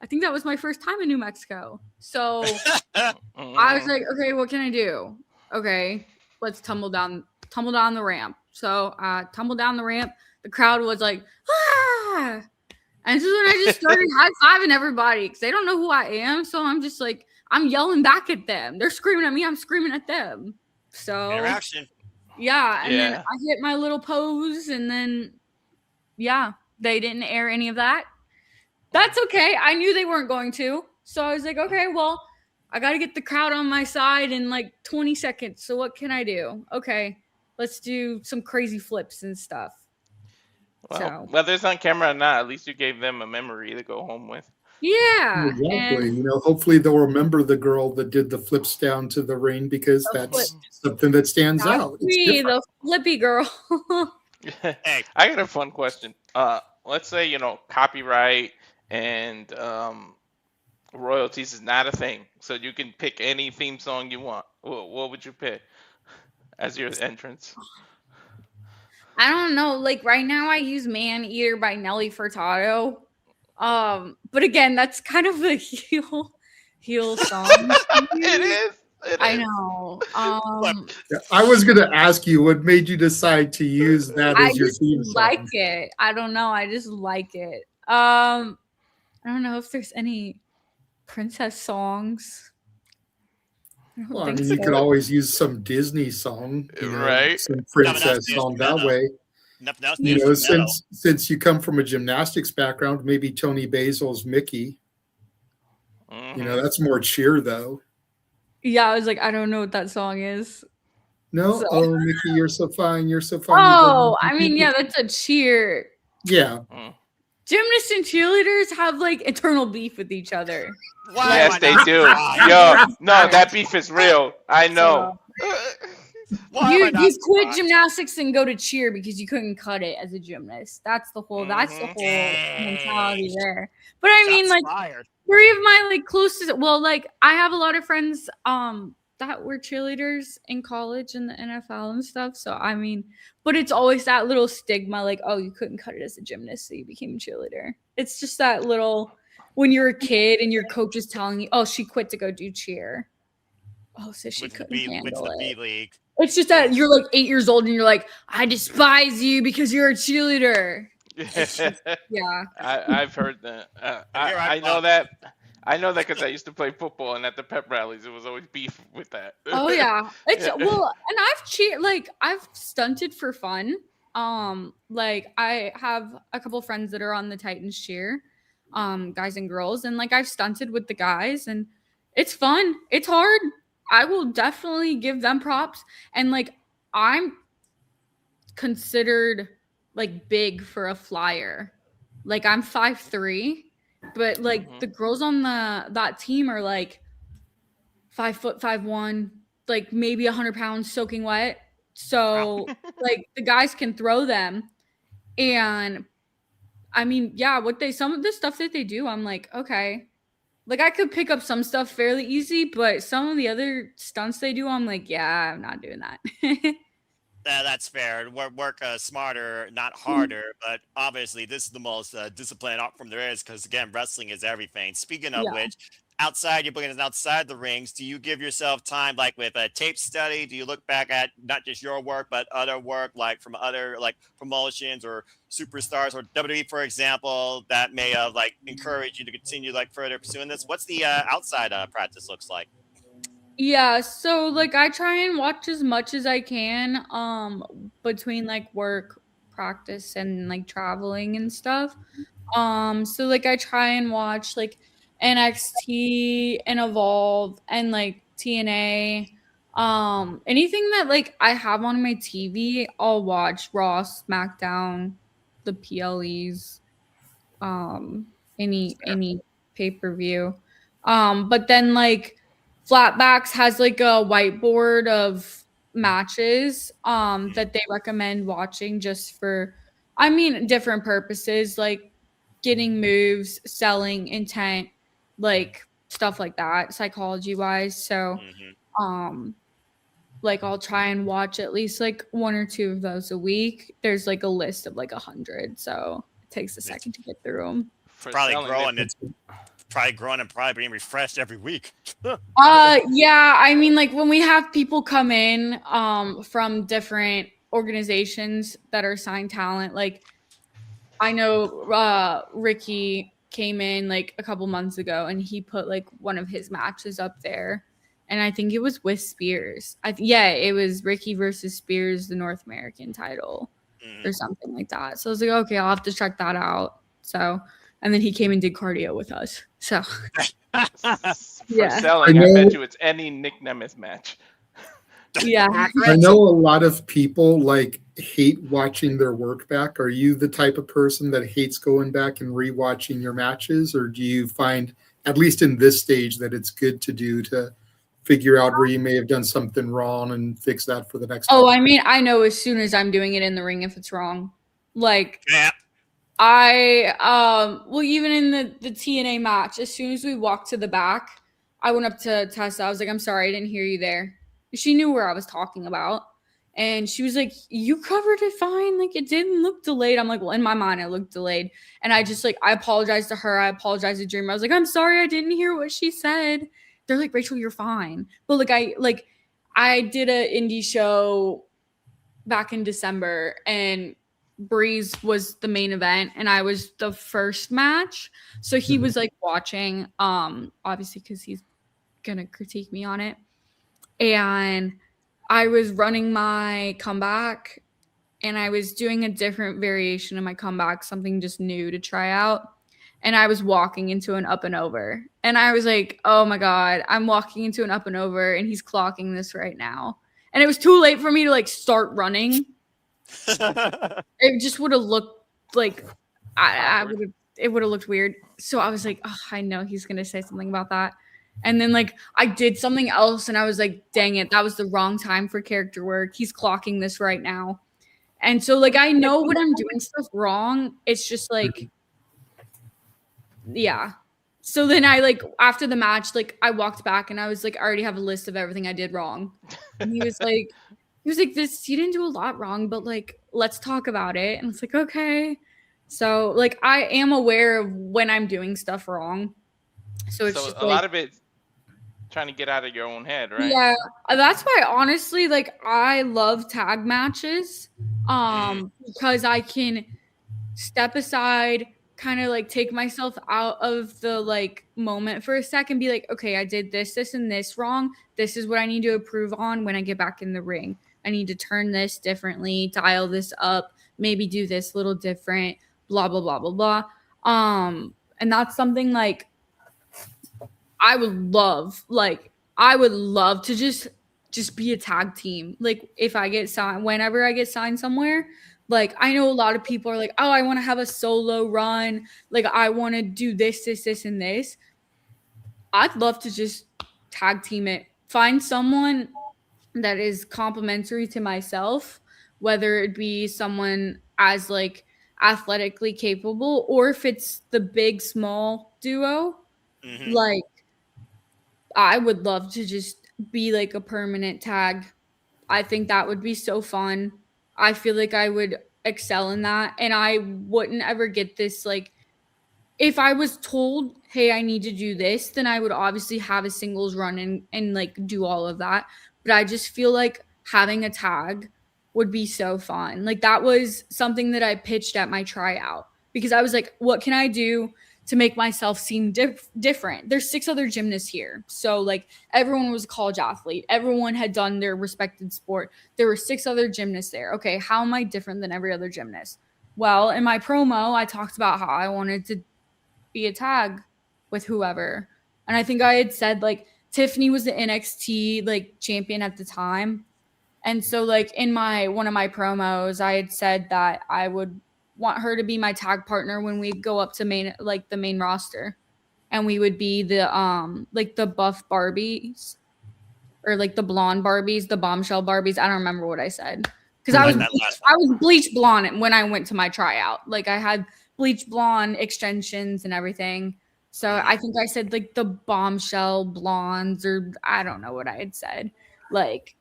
I think that was my first time in New Mexico. So I was like, okay, what can I do? Okay, let's tumble down the ramp. So I tumbled down the ramp. The crowd was like, ah! And so then I just started high-fiving everybody because they don't know who I am. So I'm just like, I'm yelling back at them. They're screaming at me. I'm screaming at them. So interaction. Yeah, and then I hit my little pose, and then they didn't air any of that. That's okay. I knew they weren't going to. So I was like, okay, well, I got to get the crowd on my side in like 20 seconds. So what can I do? Okay, let's do some crazy flips and stuff. Well, whether it's on camera or not, at least you gave them a memory to go home with. Yeah. Exactly. You know, hopefully they'll remember the girl that did the flips down to the ring, because that's something that stands out. Me, the flippy girl. I got a fun question. Let's say, you know, copyright and royalties is not a thing, so you can pick any theme song you want. What would you pick as your entrance? I don't know. Like right now, I use "Man Eater" by Nelly Furtado. But again, that's kind of a heel song. It is. I know. I was going to ask you, what made you decide to use that as your theme song? I like it. I don't know. I just like it. I don't know if there's any princess songs. Well, I mean, you could always use some Disney song, right? Some princess song that way. You know, since you come from a gymnastics background, maybe Tony Basil's Mickey. You know, that's more cheer though. Yeah, I was like, I don't know what that song is. No, So- oh Mickey, you're so fine, you're so fine. Oh, I mean, yeah, that's a cheer. Yeah. Gymnasts and cheerleaders have like eternal beef with each other. Yes, they do. Yo, no, that beef is real. I know. You quit gymnastics and go to cheer because you couldn't cut it as a gymnast. That's the whole mentality there. But I mean, like, three of my like closest, well, like I have a lot of friends that were cheerleaders in college and the NFL and stuff. So I mean, but it's always that little stigma, like, oh, you couldn't cut it as a gymnast, so you became a cheerleader. It's just that little, when you're a kid and your coach is telling you, oh, she quit to go do cheer. Oh, so she couldn't handle it. It's just that you're like 8 years old and you're like, I despise you because you're a cheerleader. It's just, yeah. I've heard that. I know that. I know that because I used to play football, and at the pep rallies, it was always beef with that. Oh yeah, it's Yeah. well, and I've stunted for fun. Like I have a couple friends that are on the Titans cheer, guys and girls, and like I've stunted with the guys, and it's fun. It's hard. I will definitely give them props, and like I'm considered like big for a flyer. Like I'm 5'3", but like the girls on that team are like 5'1", like maybe 100 pounds soaking wet. So like the guys can throw them. And I mean, yeah, some of the stuff that they do, I'm like, okay. Like I could pick up some stuff fairly easy, but some of the other stunts they do, I'm like, yeah, I'm not doing that. That's fair. Work smarter, not harder. But obviously, this is the most disciplined art form there is because, again, wrestling is everything. Speaking of which, outside, you're booking outside the rings. Do you give yourself time, like with a tape study? Do you look back at not just your work, but other work, like from other like promotions or superstars or WWE, for example, that may have like encouraged you to continue like further pursuing this? What's the outside practice looks like? Yeah, so like I try and watch as much as I can between like work, practice, and like traveling and stuff. So like I try and watch like NXT and Evolve and like TNA. Anything that like I have on my TV, I'll watch. Raw, SmackDown, the PLEs, any pay-per-view. But then like Flatbacks has like a whiteboard of matches that they recommend watching just for, I mean, different purposes, like getting moves, selling, intent, like stuff like that, psychology wise. So like I'll try and watch at least like 1 or 2 of those a week. There's like a list of like 100, so it takes a second to get through them. Probably growing and probably being refreshed every week. Yeah, I mean, like when we have people come in from different organizations that are signed talent, like I know Ricky came in like a couple months ago and he put like one of his matches up there, and I think it was with Spears. It was Ricky versus Spears, the North American title or something like that. So I was like, okay, I'll have to check that out. So, and then he came and did cardio with us. So For selling, I bet you it's any Nick Nemeth match. Yeah. I know a lot of people like hate watching their work back. Are you the type of person that hates going back and rewatching your matches, or do you find, at least in this stage, that it's good to do to figure out where you may have done something wrong and fix that for the next time? I mean, I know as soon as I'm doing it in the ring if it's wrong. Like even in the TNA match, as soon as we walked to the back, I went up to Tessa. I was like, I'm sorry, I didn't hear you there. She knew where I was talking about. And she was like, you covered it fine. Like, it didn't look delayed. I'm like, well, in my mind, it looked delayed. And I just, like, I apologized to her. I apologized to Dreamer. I was like, I'm sorry, I didn't hear what she said. They're like, Rachel, you're fine. But, I did an indie show back in December, and Breeze was the main event, and I was the first match. So he was, like, watching, obviously, because he's going to critique me on it. And I was running my comeback, and I was doing a different variation of my comeback, something just new to try out. And I was walking into an up and over. And I was like, oh my God, I'm walking into an up and over, and he's clocking this right now. And it was too late for me to like start running. It just would have looked like it would have looked weird. So I was like, oh, I know he's going to say something about that. And then, like, I did something else, and I was like, dang it, that was the wrong time for character work. He's clocking this right now. And so, like, I know when I'm doing stuff wrong. It's just, like, yeah. So then I, like, after the match, like, I walked back, and I was like, I already have a list of everything I did wrong. And he was like, this, you didn't do a lot wrong, but, like, let's talk about it. And it's like, okay. So, like, I am aware of when I'm doing stuff wrong. So it's just a lot of it trying to get out of your own head, right? Yeah, that's why honestly, like, I love tag matches, because I can step aside, kind of like take myself out of the like moment for a second, be like, okay, I did this, and this wrong. This is what I need to improve on when I get back in the ring. I need to turn this differently, dial this up, maybe do this a little different, blah, blah, blah, blah, blah. And that's something like I would love to just be a tag team. Like if I get signed, whenever I get signed somewhere, like I know a lot of people are like, oh, I want to have a solo run. Like I want to do this, and this. I'd love to just tag team it. Find someone that is complementary to myself, whether it be someone as like athletically capable, or if it's the big small duo, like I would love to just be like a permanent tag. I think that would be so fun. I feel like I would excel in that, and I wouldn't ever get this like if I was told, hey, I need to do this, then I would obviously have a singles run and like do all of that. But I just feel like having a tag would be so fun. Like that was something that I pitched at my tryout because I was like, what can I do to make myself seem different? There's 6 other gymnasts here. So like everyone was a college athlete. Everyone had done their respected sport. There were 6 other gymnasts there. Okay, how am I different than every other gymnast? Well, in my promo, I talked about how I wanted to be a tag with whoever. And I think I had said like Tiffany was the NXT like champion at the time. And so like in one of my promos, I had said that I would want her to be my tag partner when we go up to the main roster. And we would be the like the buff Barbies or like the blonde Barbies, the bombshell Barbies. I don't remember what I said. Because I was bleach blonde when I went to my tryout. Like I had bleach blonde extensions and everything. So I think I said like the bombshell blondes, or I don't know what I had said. Like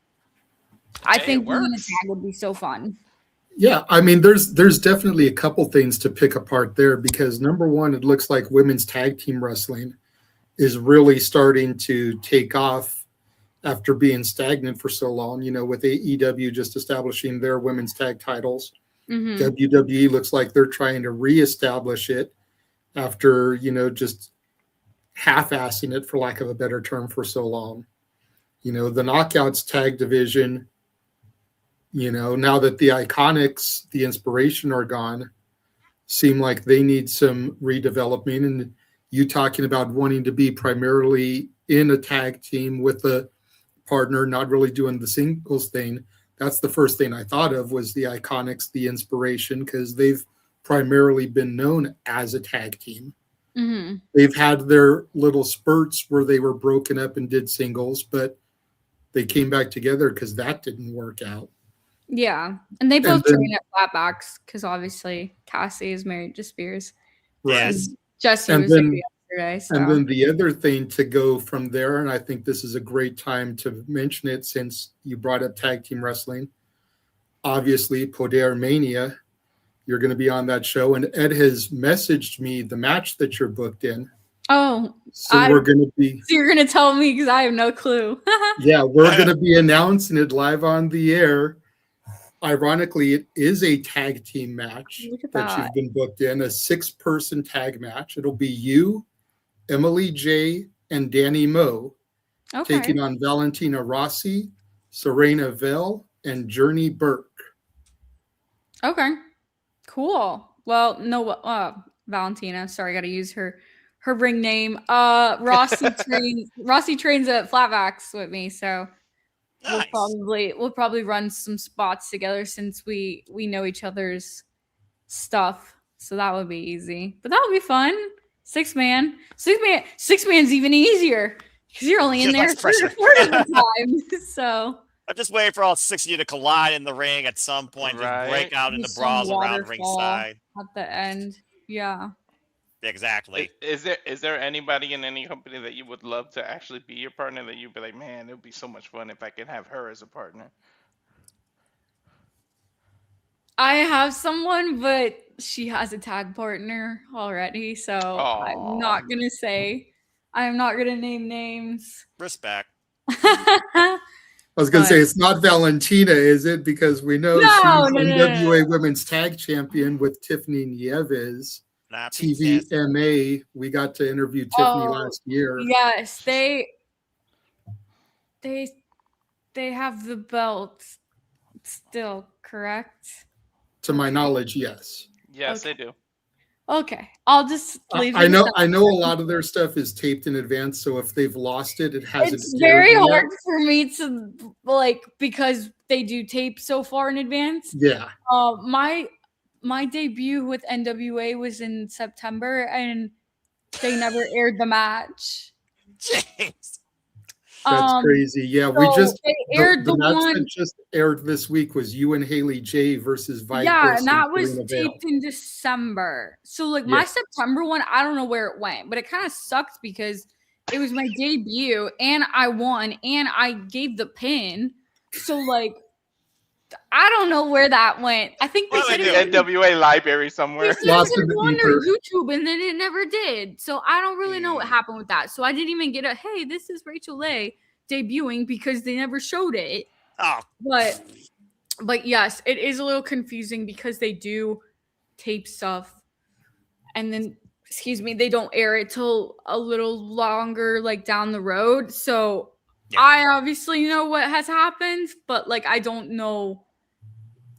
I think being a tag would be so fun. Yeah, I mean, there's definitely a couple things to pick apart there because number one, it looks like women's tag team wrestling is really starting to take off after being stagnant for so long, you know, with AEW just establishing their women's tag titles. WWE looks like they're trying to reestablish it after, you know, just half-assing it, for lack of a better term, for so long. You know, the Knockouts tag division, you know, now that the Iconics, the Inspiration are gone, seem like they need some redevelopment. And you talking about wanting to be primarily in a tag team with a partner, not really doing the singles thing. That's the first thing I thought of was the Iconics, the Inspiration, because they've primarily been known as a tag team. They've had their little spurts where they were broken up and did singles, but they came back together because that didn't work out. Yeah. And they both train at Flatbacks because obviously Cassie is married to Spears. Yes. Jesse was there yesterday. So. And then the other thing to go from there, and I think this is a great time to mention it since you brought up tag team wrestling. Obviously, Podermania, you're going to be on that show. And Ed has messaged me the match that you're booked in. Oh. So we're going to be. So you're going to tell me because I have no clue. Yeah, we're going to be announcing it live on the air. Ironically, it is a tag team match that you've been booked in, a 6-person tag match. It'll be you, Emily J, and Danny Moe taking on Valentina Rossi, Sirena Veil, and Journey Burke. Okay, cool. Well, no, Valentina. Sorry, I got to use her ring name. Rossi trains at Flatbacks with me, so. Nice. We'll probably run some spots together since we know each other's stuff. So that would be easy. But that would be fun. 6-man. 6-man's even easier because you're only in there 3 or 4 at a time. So I'm just waiting for all 6 of you to collide in the ring at some point, just break out into brawls around ringside at the end. Yeah. Exactly. Is there anybody in any company that you would love to actually be your partner that you'd be like, man, it would be so much fun if I could have her as a partner? I have someone, but she has a tag partner already, so I'm not gonna name names. Respect. I was going to say, it's not Valentina, is it? Because we know she's NWA Women's Tag Champion with Tiffany Nieves. TVMA. We got to interview Tiffany last year. Yes, they have the belts still, correct? To my knowledge, yes. Yes, they do. Okay, I'll just leave. I know a lot of their stuff is taped in advance, so if they've lost it, it hasn't. It's very hard for me to because they do tape so far in advance. Yeah. My debut with NWA was in September, and they never aired the match. James. That's crazy. Yeah, we just they aired the match one that just aired this week was you and Hayley J versus Vipress. Yeah, and that was Sirena Veil. taped in December. So my September one, I don't know where it went, but it kind of sucked because it was my debut and I won and I gave the pin. So I don't know where that went. I think they said it was NWA library somewhere. They said it was on their YouTube and then it never did. So I don't really know what happened with that. So I didn't even get hey, this is Rachel Leigh debuting because they never showed it. Oh. But yes, it is a little confusing because they do tape stuff and then they don't air it till a little longer down the road. So I obviously know what has happened, but I don't know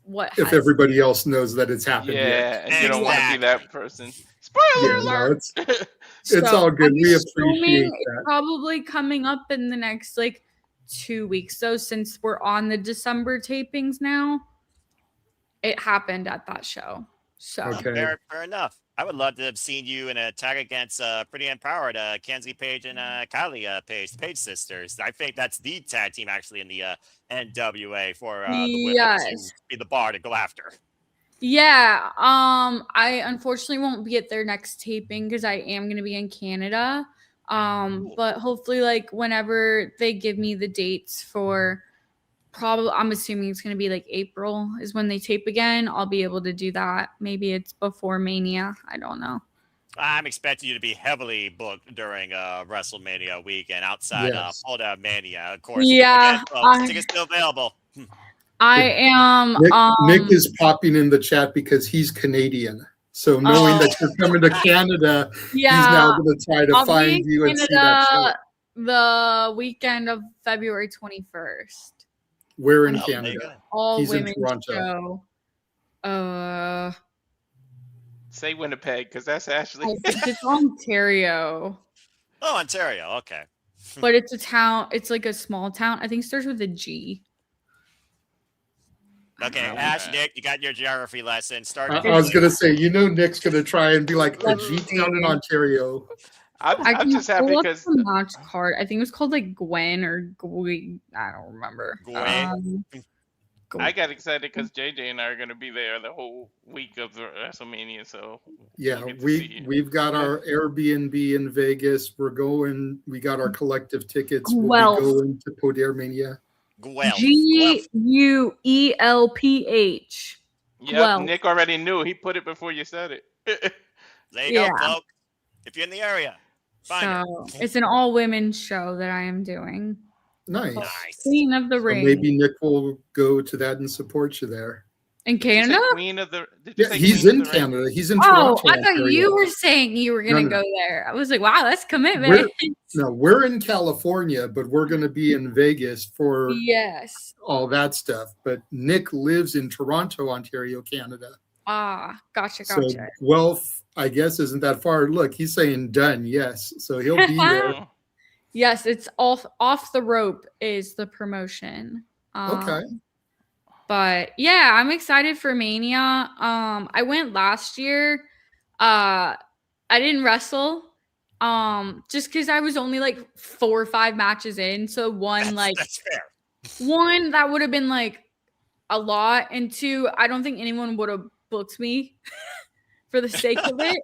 if everybody else knows that it's happened. Yeah, and you don't want to be that person. Spoiler alert! It's all good. We appreciate that. It's probably coming up in the next 2 weeks. So since we're on the December tapings now, it happened at that show. So fair enough. I would love to have seen you in a tag against Pretty Empowered, Kenzie Page and Kylie Page, the Page sisters. I think that's the tag team actually in the NWA for the women to be the bar to go after. Yeah. I unfortunately won't be at their next taping because I am going to be in Canada. But hopefully whenever they give me the dates for I'm assuming it's going to be April is when they tape again. I'll be able to do that. Maybe it's before Mania. I don't know. I'm expecting you to be heavily booked during WrestleMania weekend outside Podermania, of course. Yeah. Again, folks, tickets still available. I am. Nick is popping in the chat because he's Canadian. So knowing that you're coming to Canada, he's now going to try to find you and see that show. The weekend of February 21st. We're in Canada. He's in Toronto. Show. Say Winnipeg, because that's actually it's Ontario. Oh, Ontario. Okay. But it's a town. It's a small town. I think it starts with a G. Okay, Ash, Nick, you got your geography lesson. I was going to say, Nick's going to try and be a G town in Ontario. I'm just happy because the match card. I think it was called Gwen or Gwen. I don't remember. Gwen. I got excited because JJ and I are going to be there the whole week of the WrestleMania. So we've got our Airbnb in Vegas. We got our collective tickets. We'll be going to Podermania. GUELPH. Yeah, Nick already knew. He put it before you said it. There you go, folks. If you're in the area. It's an all-women show that I am doing. Nice. Queen of the Ring. Maybe Nick will go to that and support you there. In Canada? Queen of the. He's in Canada. He's in Toronto. I thought you were saying you were going to go there. I was wow, that's commitment. We're in California, but we're going to be in Vegas for all that stuff. But Nick lives in Toronto, Ontario, Canada. Gotcha. So Guelph, I guess, isn't that far. Look, he's saying done. Yes. So he'll be there. Yes, it's off the rope is the promotion. Okay. But yeah, I'm excited for Mania. I went last year. I didn't wrestle. Just because I was only 4 or 5 matches in. So one that's fair. One, that would have been a lot. And 2, I don't think anyone would have booked me for the sake of it.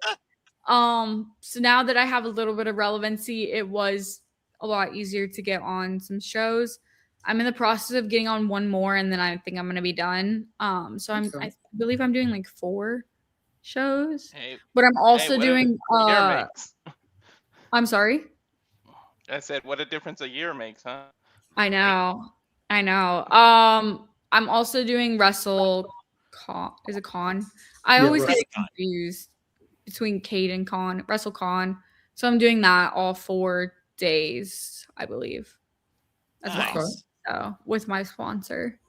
So now that I have a little bit of relevancy, it was a lot easier to get on some shows. I'm in the process of getting on one more, and then I think I'm going to be done. So I believe I'm doing 4 shows, but I'm also doing. I'm sorry. I said, what a difference a year makes, huh? I know. I'm also doing WrestleCon. Is it con? I always get confused. between Cade and WrestleCon. So I'm doing that all 4 days, I believe, as well. So with my sponsor.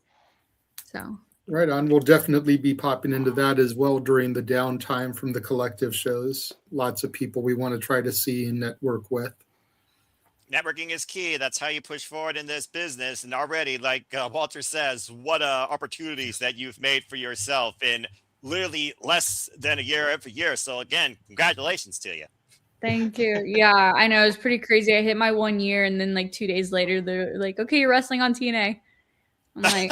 So Right on. We'll definitely be popping into that as well during the downtime from the collective shows. Lots of people we want to try to see and network with. Networking is key. That's how you push forward in this business. And already, like Walter says, what opportunities that you've made for yourself in literally less than a year every year. So again, congratulations to you. thank you. Yeah, I know. It's pretty crazy. I hit my 1 year, and then like 2 days later, they're like, okay, you're wrestling on TNA. I'm like,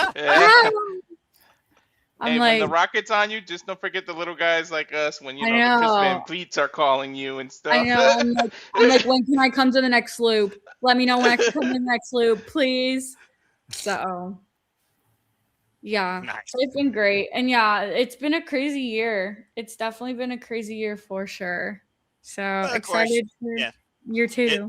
Hey, when the rocket's on you, just don't forget the little guys like us when, you know, the Chris Van Vliets are calling you and stuff. I know. I'm like, when can I come to the next loop? Let me know when I can come to the next loop, please. So, yeah. So it's been great. And yeah, it's been a crazy year. It's definitely been a crazy year for sure. So excited for year 2.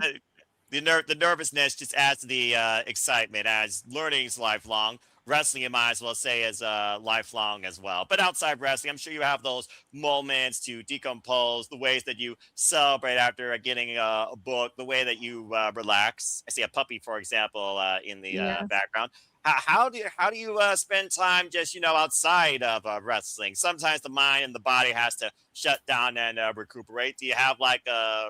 The nervousness just adds to the excitement, as learning is lifelong. Wrestling, you might as well say, is lifelong as well. But outside wrestling, I'm sure you have those moments to decompose, the ways that you celebrate after getting a book, the way that you relax. I see a puppy, for example, in the background. How do you spend time just, you know, outside of wrestling? Sometimes the mind and the body has to shut down and recuperate. Do you have like a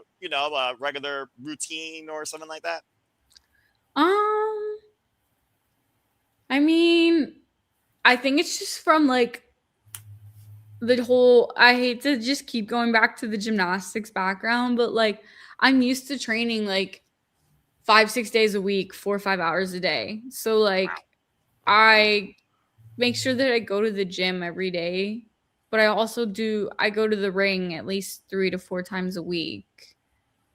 regular routine or something like that? I mean, I think it's just from like the whole, I hate to just keep going back to the gymnastics background, but like I'm used to training like 5-6 days a week, 4 or 5 hours a day. So like I make sure that I go to the gym every day, but I go to the ring at least 3 to 4 times a week.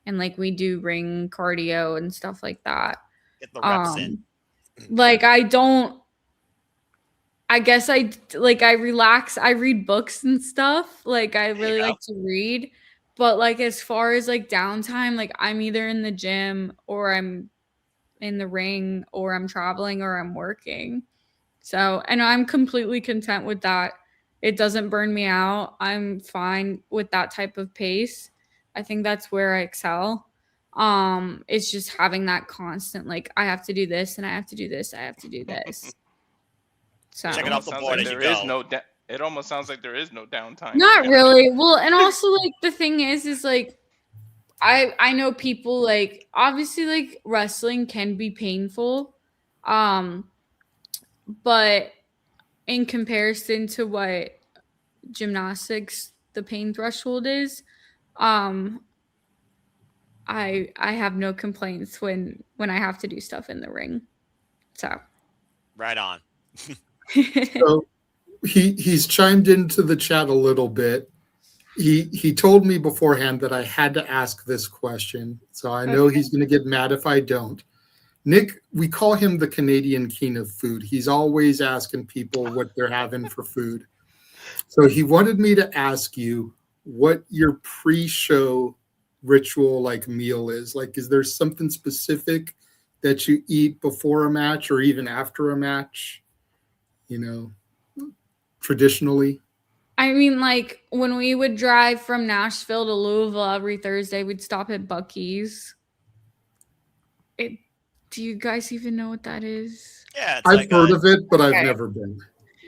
And like we do ring cardio and stuff like that. Get the reps in. Like I guess I relax. I read books and stuff. Like I really like to read, but like as far as like downtime, like I'm either in the gym or I'm in the ring or I'm traveling or I'm working. So, and I'm completely content with that. It doesn't burn me out. I'm fine with that type of pace. I think that's where I excel. It's just having that constant, like I have to do this and I have to do this. I have to do this. So check it off the board as you go. It almost sounds like there is no downtime. Not really. Well, and also like the thing is like I know people like obviously like wrestling can be painful. But in comparison to what gymnastics the pain threshold is, I have no complaints when I have to do stuff in the ring. So right on. So he's chimed into the chat a little bit. He told me beforehand that I had to ask this question, so I know he's going to get mad if I don't. Nick, we call him the Canadian king of food. He's always asking people what they're having for food. So he wanted me to ask you what your pre-show ritual like meal is. Like, is there something specific that you eat before a match or even after a match, you know, traditionally? I mean, like when we would drive from Nashville to Louisville every Thursday, we'd stop at Buc-ee's. Do you guys even know what that is? Yeah, I've heard of it, but I've never been.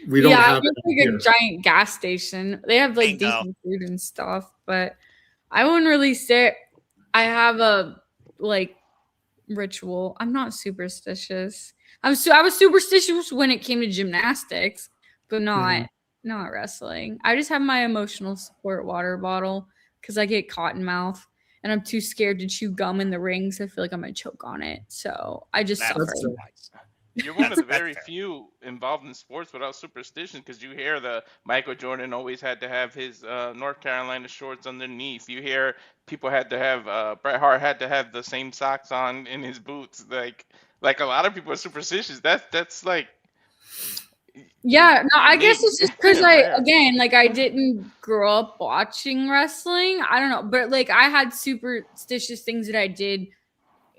We don't have it like here. A giant gas station. They have like decent food and stuff, but I wouldn't really say I have a like ritual. I'm not superstitious. I was superstitious when it came to gymnastics, but not wrestling. I just have my emotional support water bottle because I get cotton mouth and I'm too scared to chew gum in the rings. I feel like I'm gonna choke on it, so I just suffer. You're one of the very few involved in sports without superstition, because you hear the Michael Jordan always had to have his North Carolina shorts underneath. You hear people had to have Bret Hart had to have the same socks on in his boots. Like a lot of people are superstitious. That's like. Yeah, no, I guess it's just because I didn't grow up watching wrestling. I don't know, but like I had superstitious things that I did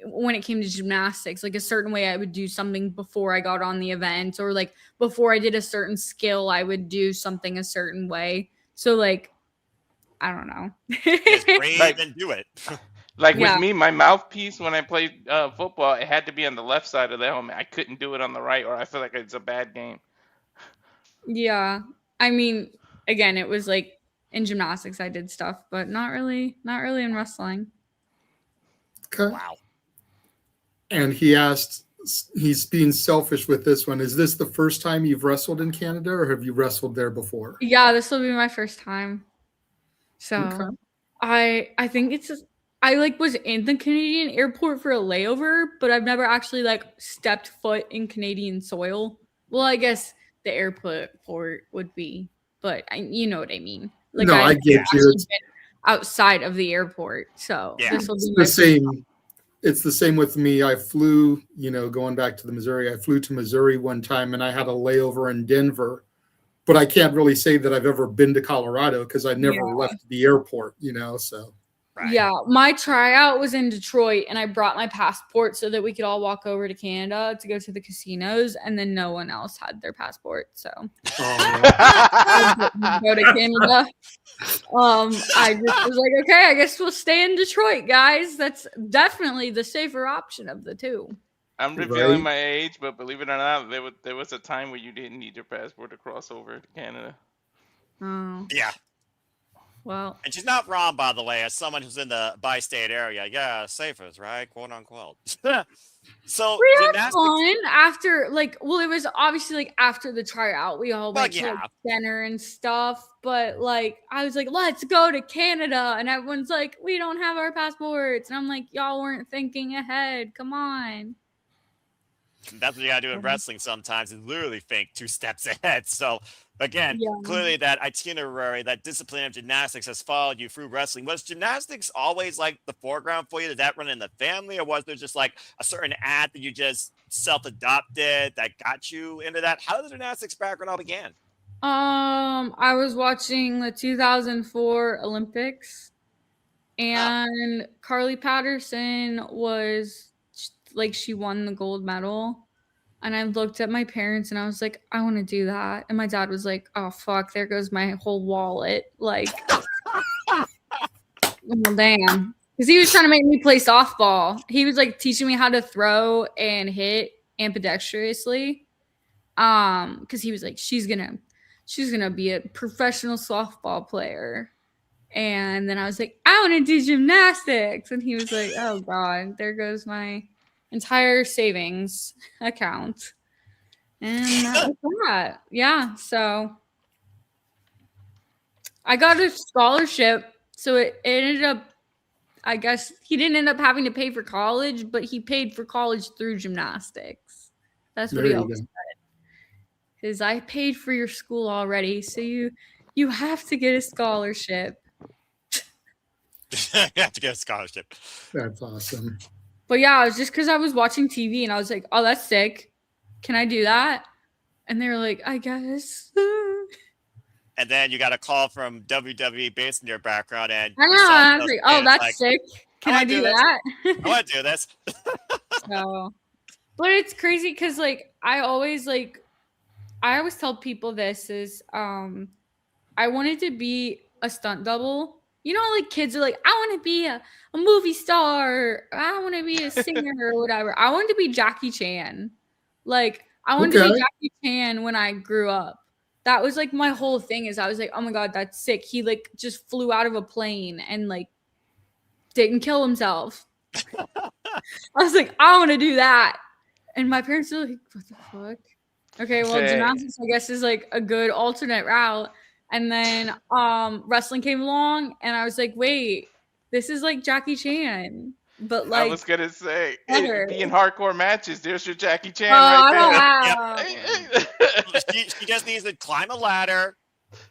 when it came to gymnastics, like a certain way I would do something before I got on the event, or like before I did a certain skill, I would do something a certain way. So like I don't know. Just breathe and do it. Like Yeah. with me, my mouthpiece when I played football, it had to be on the left side of the helmet. I couldn't do it on the right, or I feel like it's a bad game. Yeah. I mean, again, it was like in gymnastics I did stuff, but not really in wrestling. Okay. Wow. And he asked, he's being selfish with this one. Is this the first time you've wrestled in Canada, or have you wrestled there before? Yeah, this will be my first time. So Okay. I think it's just, I like was in the Canadian airport for a layover, but I've never actually like stepped foot in Canadian soil. Well, I guess the airport would be, but you know what I mean. Like No, I get you. been outside of the airport, so this will be It's my the same. It's the same with me. I flew, going back to the Missouri, I flew to Missouri one time and I had a layover in Denver, but I can't really say that I've ever been to Colorado because I never left the airport, so. Right. Yeah, my tryout was in Detroit, and I brought my passport so that we could all walk over to Canada to go to the casinos, and then no one else had their passport, so I didn't go to Canada. I just was like, okay, I guess we'll stay in Detroit, guys. That's definitely the safer option of the two. I'm revealing my age, but believe it or not, there was a time where you didn't need your passport to cross over to Canada. Oh. Yeah. Well, and she's not wrong, by the way, as someone who's in the bi-state area. Yeah, safest, right? Quote unquote. So we had fun after, it was obviously after the tryout. We all went to dinner and stuff, but I was like, let's go to Canada, and everyone's like, we don't have our passports, and I'm like, y'all weren't thinking ahead. Come on. That's what you gotta do in wrestling sometimes, is literally think 2 steps ahead. So again, clearly that itinerary, that discipline of gymnastics has followed you through wrestling. Was gymnastics always the foreground for you? Did that run in the family, or was there just a certain ad that you just self-adopted that got you into that? How did the gymnastics background all begin? I was watching the 2004 Olympics, and Carly Patterson was she won the gold medal, and I looked at my parents and I was like, I want to do that. And my dad was like, oh fuck, there goes my whole wallet. Well, damn, because he was trying to make me play softball. He was teaching me how to throw and hit ambidextrously, because he was like, she's gonna be a professional softball player. And then I was like, I want to do gymnastics, and he was like, oh god, there goes my entire savings account. And that was that. Yeah, so I got a scholarship, so it ended up, I guess he didn't end up having to pay for college, but he paid for college through gymnastics. That's what he always said. Because I paid for your school already, so you have to get a scholarship. You have to get a scholarship. That's awesome. But yeah, it was just because I was watching TV and I was like, oh, that's sick. Can I do that? And they were like, I guess. And then you got a call from WWE based on your background. And I know. I was like, oh, that's sick. Can I do that? I want to do this. So, but it's crazy because I always tell people this is I wanted to be a stunt double. Kids are like, I want to be a movie star. I want to be a singer or whatever. I wanted to be Jackie Chan. I wanted to be Jackie Chan when I grew up. That was my whole thing is I was like, oh my God, that's sick. He just flew out of a plane and didn't kill himself. I was like, I want to do that. And my parents were like, what the fuck? Okay, well, gymnastics, I guess, is a good alternate route. And then wrestling came along, and I was like, wait, this is Jackie Chan. But I was going to say, be in hardcore matches, there's your Jackie Chan right there. Yep. She just needs to climb a ladder,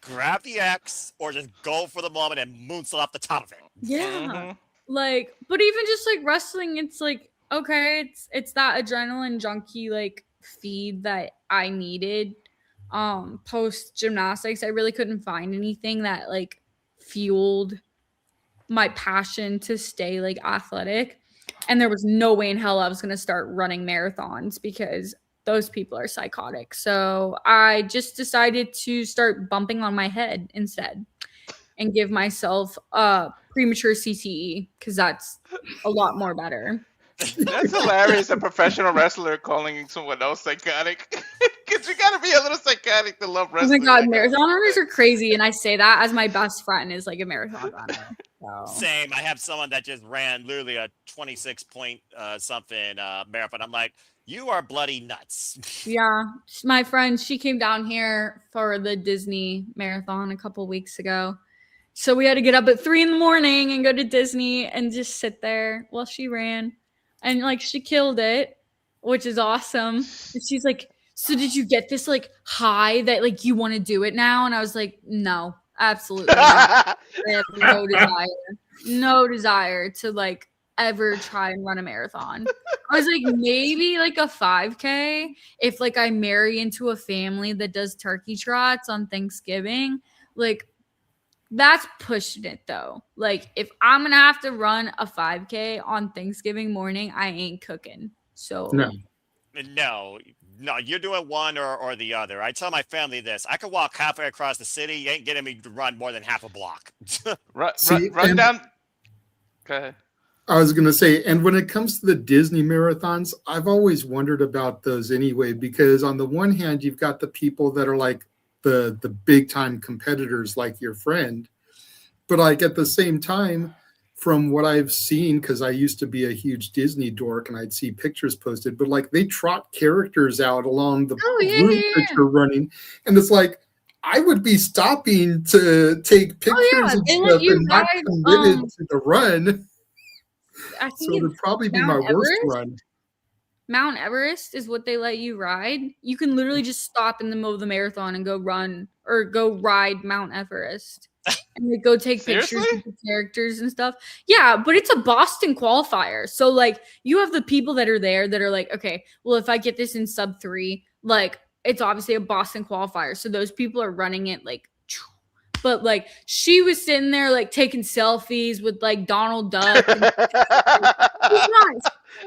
grab the X, or just go for the moment and moonsault off the top of it. Yeah. But even just wrestling, it's okay, it's that adrenaline junkie feed that I needed. Post gymnastics, I really couldn't find anything that fueled my passion to stay athletic, and there was no way in hell I was going to start running marathons because those people are psychotic. So I just decided to start bumping on my head instead, and give myself premature CTE because that's a lot more better. That's hilarious. A professional wrestler calling someone else psychotic. Because you gotta be a little psychotic to love Oh my wrestling. god, marathon runners are crazy, and I say that as my best friend is like a marathon runner. So. Same. I have someone that just ran literally a 26 point something marathon. I'm like, you are bloody nuts. Yeah, my friend, she came down here for the Disney marathon a couple weeks ago. So we had to get up at 3 a.m. and go to Disney and just sit there while she ran. And like she killed it, which is awesome. And she's like, so did you get this like high that like you want to do it now? And I was like, no, absolutely not. I have no desire to like ever try and run a marathon. I was like, maybe like a 5K if like I marry into a family that does turkey trots on Thanksgiving. Like that's pushing it though. Like if I'm gonna have to run a 5K on Thanksgiving morning, I ain't cooking. So No, you're doing one or the other. I tell my family this. I could walk halfway across the city. You ain't getting me to run more than half a block. Run down. Go ahead. I was going to say, and when it comes to the Disney marathons, I've always wondered about those anyway, because on the one hand, you've got the people that are like the big time competitors like your friend. But like at the same time, from what I've seen, because I used to be a huge Disney dork and I'd see pictures posted, but like they trot characters out along the route that you're running. And it's like, I would be stopping to take pictures and stuff and not committed to the run. I think so it would probably be my worst run. Mount Everest is what they let you ride. You can literally just stop in the middle of the marathon and go run or go ride Mount Everest. And they go take pictures with the characters and stuff. Yeah, but it's a Boston qualifier. So like you have the people that are there that are like, okay, well, if I get this in sub 3, like it's obviously a Boston qualifier. So those people are running it like, but like she was sitting there like taking selfies with like Donald Duck. And,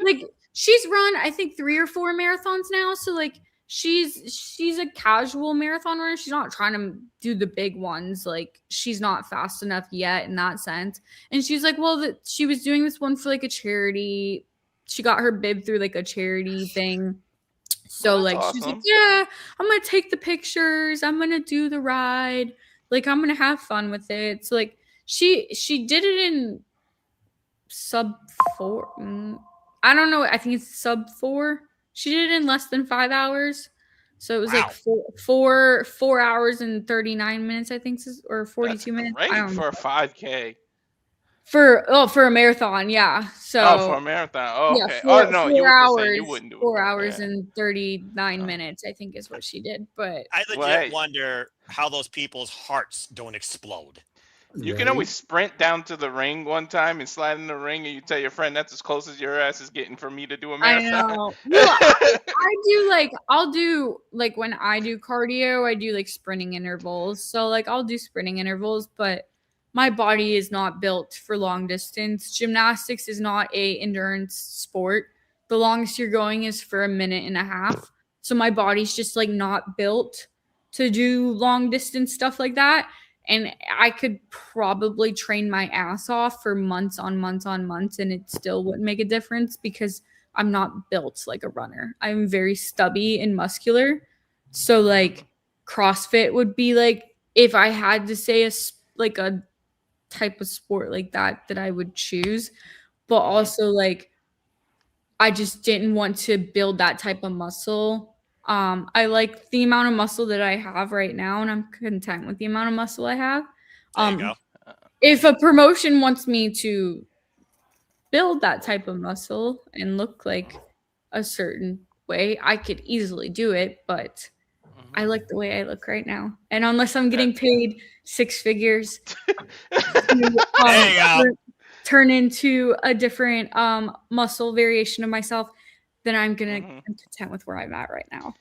like she's run, I think 3 or 4 marathons now. So like she's a casual marathon runner. She's not trying to do the big ones. Like she's not fast enough yet in that sense. And she's like, well, she was doing this one for like a charity. She got her bib through like a charity thing. So like awesome. She's like, yeah, I'm gonna take the pictures. I'm gonna do the ride. Like I'm gonna have fun with it. So like she did it in sub 4. I don't know. I think it's sub 4. She did it in less than 5 hours. So it was like 4 hours and 39 minutes, I think, or 42 minutes. Right for a 5K. For a marathon, yeah. So for a marathon. Oh, okay. Yeah, 4 hours, you wouldn't do it. 4 hours and 39 minutes, I think, is what she did. But I legit wonder how those people's hearts don't explode. You can always sprint down to the ring one time and slide in the ring, and you tell your friend that's as close as your ass is getting for me to do a marathon. I know. Well, I'll do when I do cardio, I do like sprinting intervals. So like I'll do sprinting intervals, but my body is not built for long distance. Gymnastics is not a endurance sport. The longest you're going is for 1.5 minutes. So my body's just like not built to do long distance stuff like that. And I could probably train my ass off for months on months on months, and it still wouldn't make a difference because I'm not built like a runner. I'm very stubby and muscular. So like CrossFit would be like, if I had to say a type of sport like that I would choose. But also like, I just didn't want to build that type of muscle. I like the amount of muscle that I have right now, and I'm content with the amount of muscle I have. There you go. If a promotion wants me to build that type of muscle and look like a certain way, I could easily do it, but I like the way I look right now. And unless I'm getting paid 6 figures to turn into a different muscle variation of myself, then I'm content with where I'm at right now.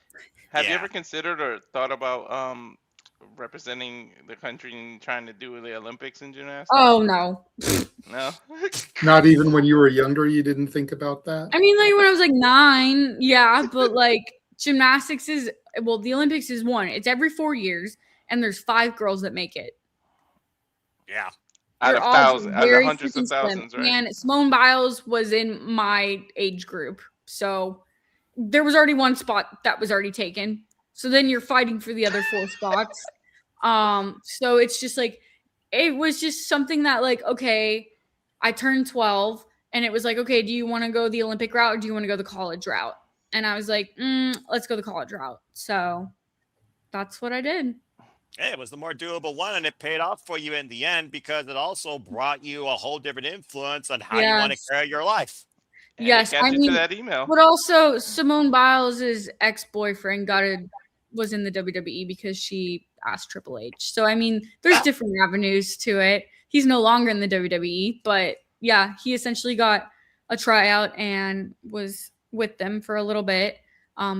Have you ever considered or thought about representing the country and trying to do the Olympics in gymnastics? Oh, no. No? Not even when you were younger, you didn't think about that? I mean, like when I was like 9, yeah, but like gymnastics the Olympics is one. It's every 4 years, and there's 5 girls that make it. Yeah. Out They're of all thousands, out of very hundreds of freaking slim. thousands, right? And Simone Biles was in my age group. So there was already one spot that was already taken. So then you're fighting for the other 4 spots. So it's just like, it was just something that like, okay, I turned 12 and it was like, okay, do you want to go the Olympic route or do you want to go the college route? And I was like, let's go the college route. So that's what I did. Hey, it was the more doable one, and it paid off for you in the end because it also brought you a whole different influence on how you want to Yes. carry your life. And Yes, it got I you mean, to that email. but also Simone Biles' ex-boyfriend was in the WWE because she asked Triple H. So I mean, there's different avenues to it. He's no longer in the WWE, but yeah, he essentially got a tryout and was with them for a little bit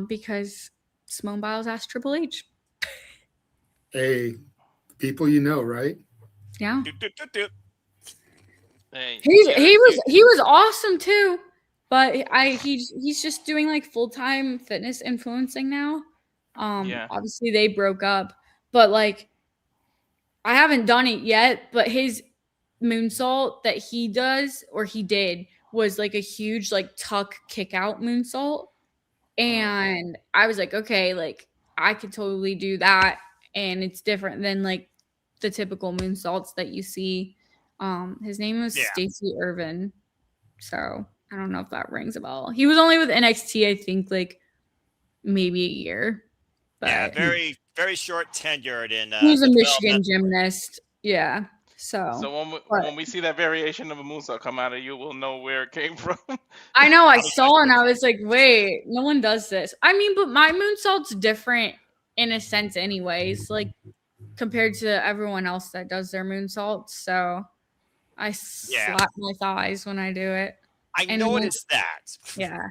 because Simone Biles asked Triple H. Hey, people you know, right? Yeah. Hey, He was awesome too, but he's just doing like full-time fitness influencing now. Obviously they broke up, but like I haven't done it yet, but his moonsault that he does or he did was like a huge like tuck kick out moonsault. And I was like, okay, like I could totally do that. And it's different than like the typical moonsaults that you see. His name was Stacey Irvin. So I don't know if that rings a bell. He was only with NXT, I think, like maybe a year. But Yeah, very, very short tenured in. he was a the Michigan development. gymnast. Yeah. So when we see that variation of a moonsault come out of you, we'll know where it came from. I know I saw and I was like, wait, no one does this. I mean, but my moonsault's different in a sense anyways, like compared to everyone else that does their moonsaults. So I slap my thighs when I do it. I And noticed that. Yeah.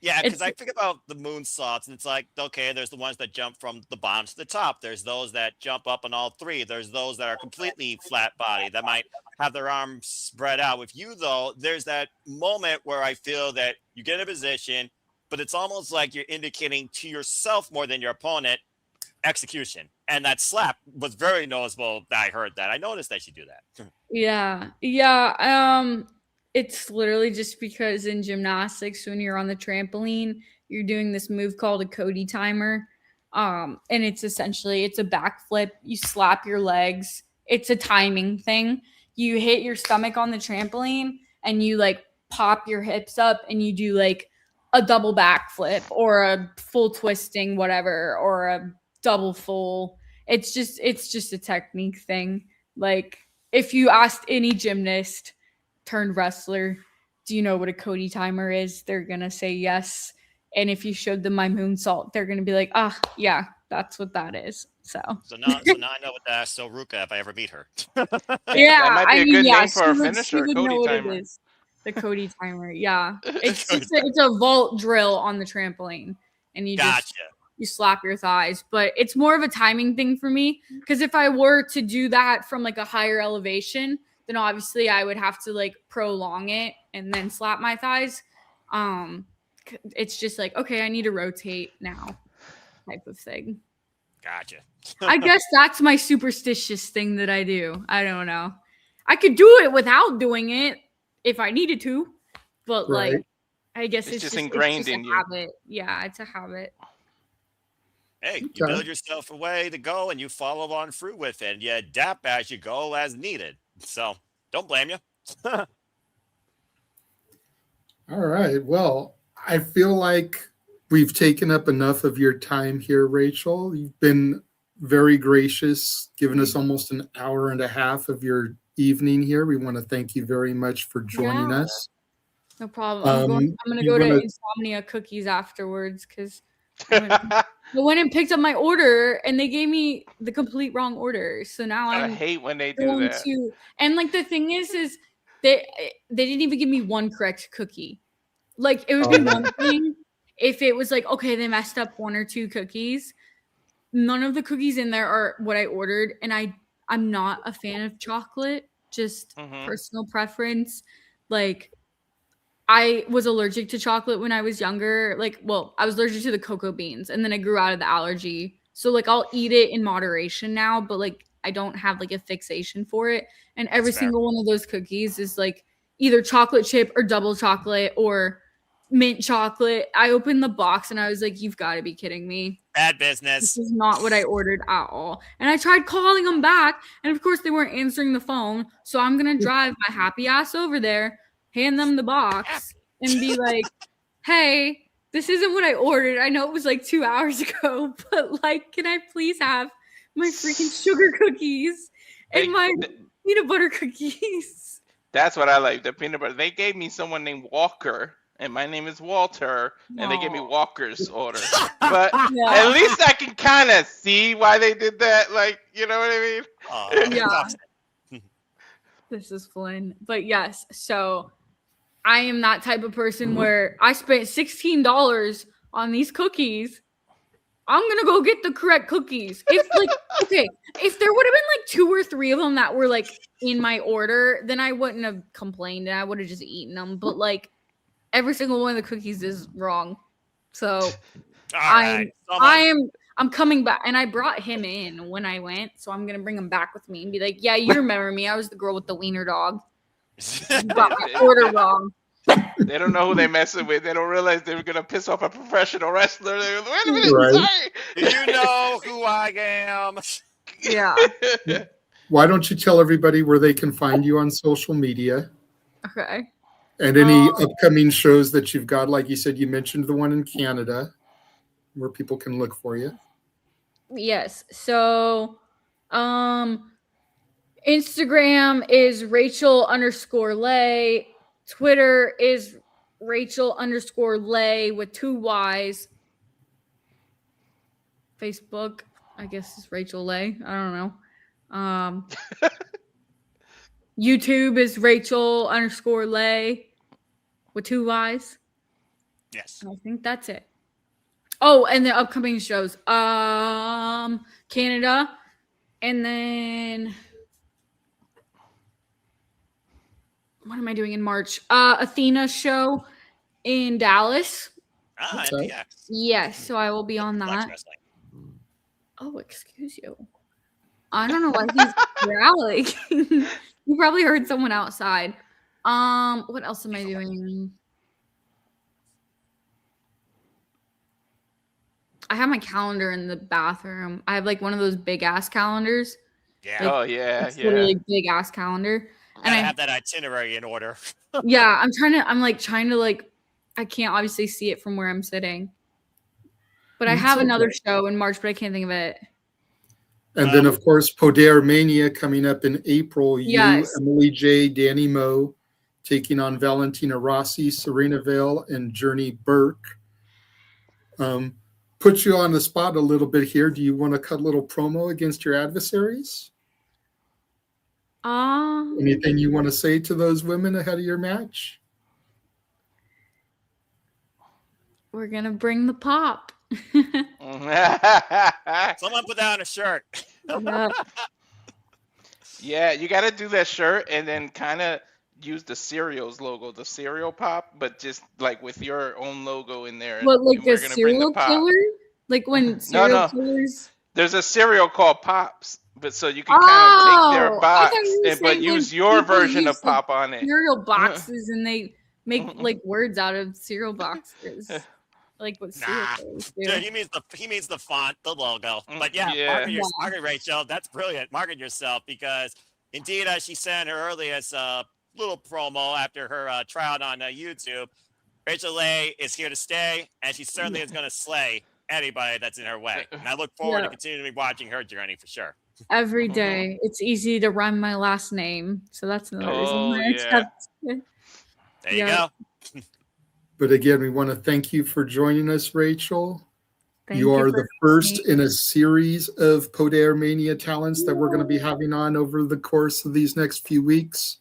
Yeah, because I think about the moonsaults, and it's like, okay, there's the ones that jump from the bottom to the top. There's those that jump up on all 3. There's those that are completely flat body that might have their arms spread out. With you, though, there's that moment where I feel that you get in a position, but it's almost like you're indicating to yourself more than your opponent execution. And that slap was very noticeable that I heard that. I noticed that you do that. Yeah. Yeah. It's literally just because in gymnastics, when you're on the trampoline, you're doing this move called a Cody timer. And it's essentially, it's a backflip. You slap your legs. It's a timing thing. You hit your stomach on the trampoline and you like pop your hips up and you do like a double backflip or a full twisting, whatever, or a double full. It's just a technique thing. Like if you asked any gymnast turned wrestler, do you know what a Cody timer is? They're gonna say yes. And if you showed them my moonsault, they're gonna be like, yeah, that's what that is. So now I know what to ask Soruka if I ever meet her. Yeah, that might be a good name for a finisher, Cody Cody timer. It is. The Cody timer, yeah. It's a vault drill on the trampoline, and you just you slap your thighs. But it's more of a timing thing for me because if I were to do that from like a higher elevation, then obviously I would have to like prolong it and then slap my thighs. It's just like, okay, I need to rotate now type of thing. Gotcha. I guess that's my superstitious thing that I do. I don't know. I could do it without doing it if I needed to, but like, I guess it's just ingrained in you. Habit. Yeah, it's a habit. Hey, you build yourself a way to go and you follow on through with it and you adapt as you go as needed. So don't blame you. All right. Well, I feel like we've taken up enough of your time here, Rachel. You've been very gracious, giving us almost an hour and a half of your evening here. We want to thank you very much for joining us. No problem. I'm going to go to Insomnia Cookies afterwards because I went and picked up my order and they gave me the complete wrong order. So now I hate when they do that. And like the thing is they didn't even give me one correct cookie. Like it would be one thing if it was like, okay, they messed up 1 or 2 cookies. None of the cookies in there are what I ordered. And I'm not a fan of chocolate, just personal preference. Like I was allergic to chocolate when I was younger. Like, well, I was allergic to the cocoa beans and then I grew out of the allergy. So like I'll eat it in moderation now, but like I don't have like a fixation for it. And every single one of those cookies is like either chocolate chip or double chocolate or mint chocolate. I opened the box and I was like, you've got to be kidding me. Bad business. This is not what I ordered at all. And I tried calling them back, and of course they weren't answering the phone. So I'm gonna drive my happy ass over there, hand them the box, and be like, hey, this isn't what I ordered. I know it was like 2 hours ago, but like, can I please have my freaking sugar cookies and my peanut butter cookies? That's what I like, the peanut butter. They gave me someone named Walker, and my name is Walter, and they gave me Walker's order. But at least I can kind of see why they did that. Like, you know what I mean? Yeah. This is Flynn. But yes, so I am that type of person where I spent $16 on these cookies. I'm going to go get the correct cookies. If like, okay, if there would have been like 2 or 3 of them that were like in my order, then I wouldn't have complained and I would have just eaten them. But like, every single one of the cookies is wrong. So I'm coming back, and I brought him in when I went, so I'm gonna bring him back with me and be like, yeah, you remember me. I was the girl with the wiener dog. You got my order wrong. They don't know who they're messing with. They don't realize they were gonna piss off a professional wrestler. They're like, wait a minute, Right. sorry. You know who I am. Yeah. Why don't you tell everybody where they can find you on social media? Okay. And any upcoming shows that you've got, like you said, you mentioned the one in Canada, where people can look for you. Yes. So, Instagram is Rachel_Lay. Twitter is Rachel_Lay with 2 Y's. Facebook, I guess, is Rachel Lay. I don't know. YouTube is Rachel_Lay with 2 Y's. Yes. I think that's it. Oh, and the upcoming shows. Canada. And then what am I doing in March? Athena show in Dallas. NPX. Yes, so I will be on that. Oh, excuse you. I don't know why he's growling. You probably heard someone outside. What else am I doing? I have my calendar in the bathroom. I have like one of those big ass calendars. Yeah. Oh yeah, it's literally big ass calendar. And I have that itinerary in order. Yeah, I'm trying to I can't obviously see it from where I'm sitting. But I have another show in March, but I can't think of it. And then, of course, Podermania coming up in April. Yes. You, Emily J, Danny Moe, taking on Valentina Rossi, Sirena Veil, and Journey Burke. Put you on the spot a little bit here. Do you want to cut a little promo against your adversaries? Anything you want to say to those women ahead of your match? We're gonna bring the pop. Someone put that on a shirt. Yeah, you got to do that shirt and then kind of use the cereal's logo, the cereal pop, but just like with your own logo in there. What, like and we're a gonna bring the serial pop. killer? Like when serial killers? There's a cereal called Pops, but so you can kind of take their I box thought you were but saying use when your people version use of pop on it. cereal boxes and they make like words out of cereal boxes. Like what serial killers do. Dude, he means the font, the logo. But yeah, market Rachel, that's brilliant. Market yourself, because indeed, as she said in her earliest little promo after her tryout on YouTube, Rachel Lay is here to stay, and she certainly is going to slay anybody that's in her way. And I look forward to continuing to be watching her journey for sure. Every day. It's easy to rhyme my last name. So that's another reason why I accept it. There you go. But again, we want to thank you for joining us, Rachel. Thank you you are for the first having me. in a series of Podermania talents that we're going to be having on over the course of these next few weeks.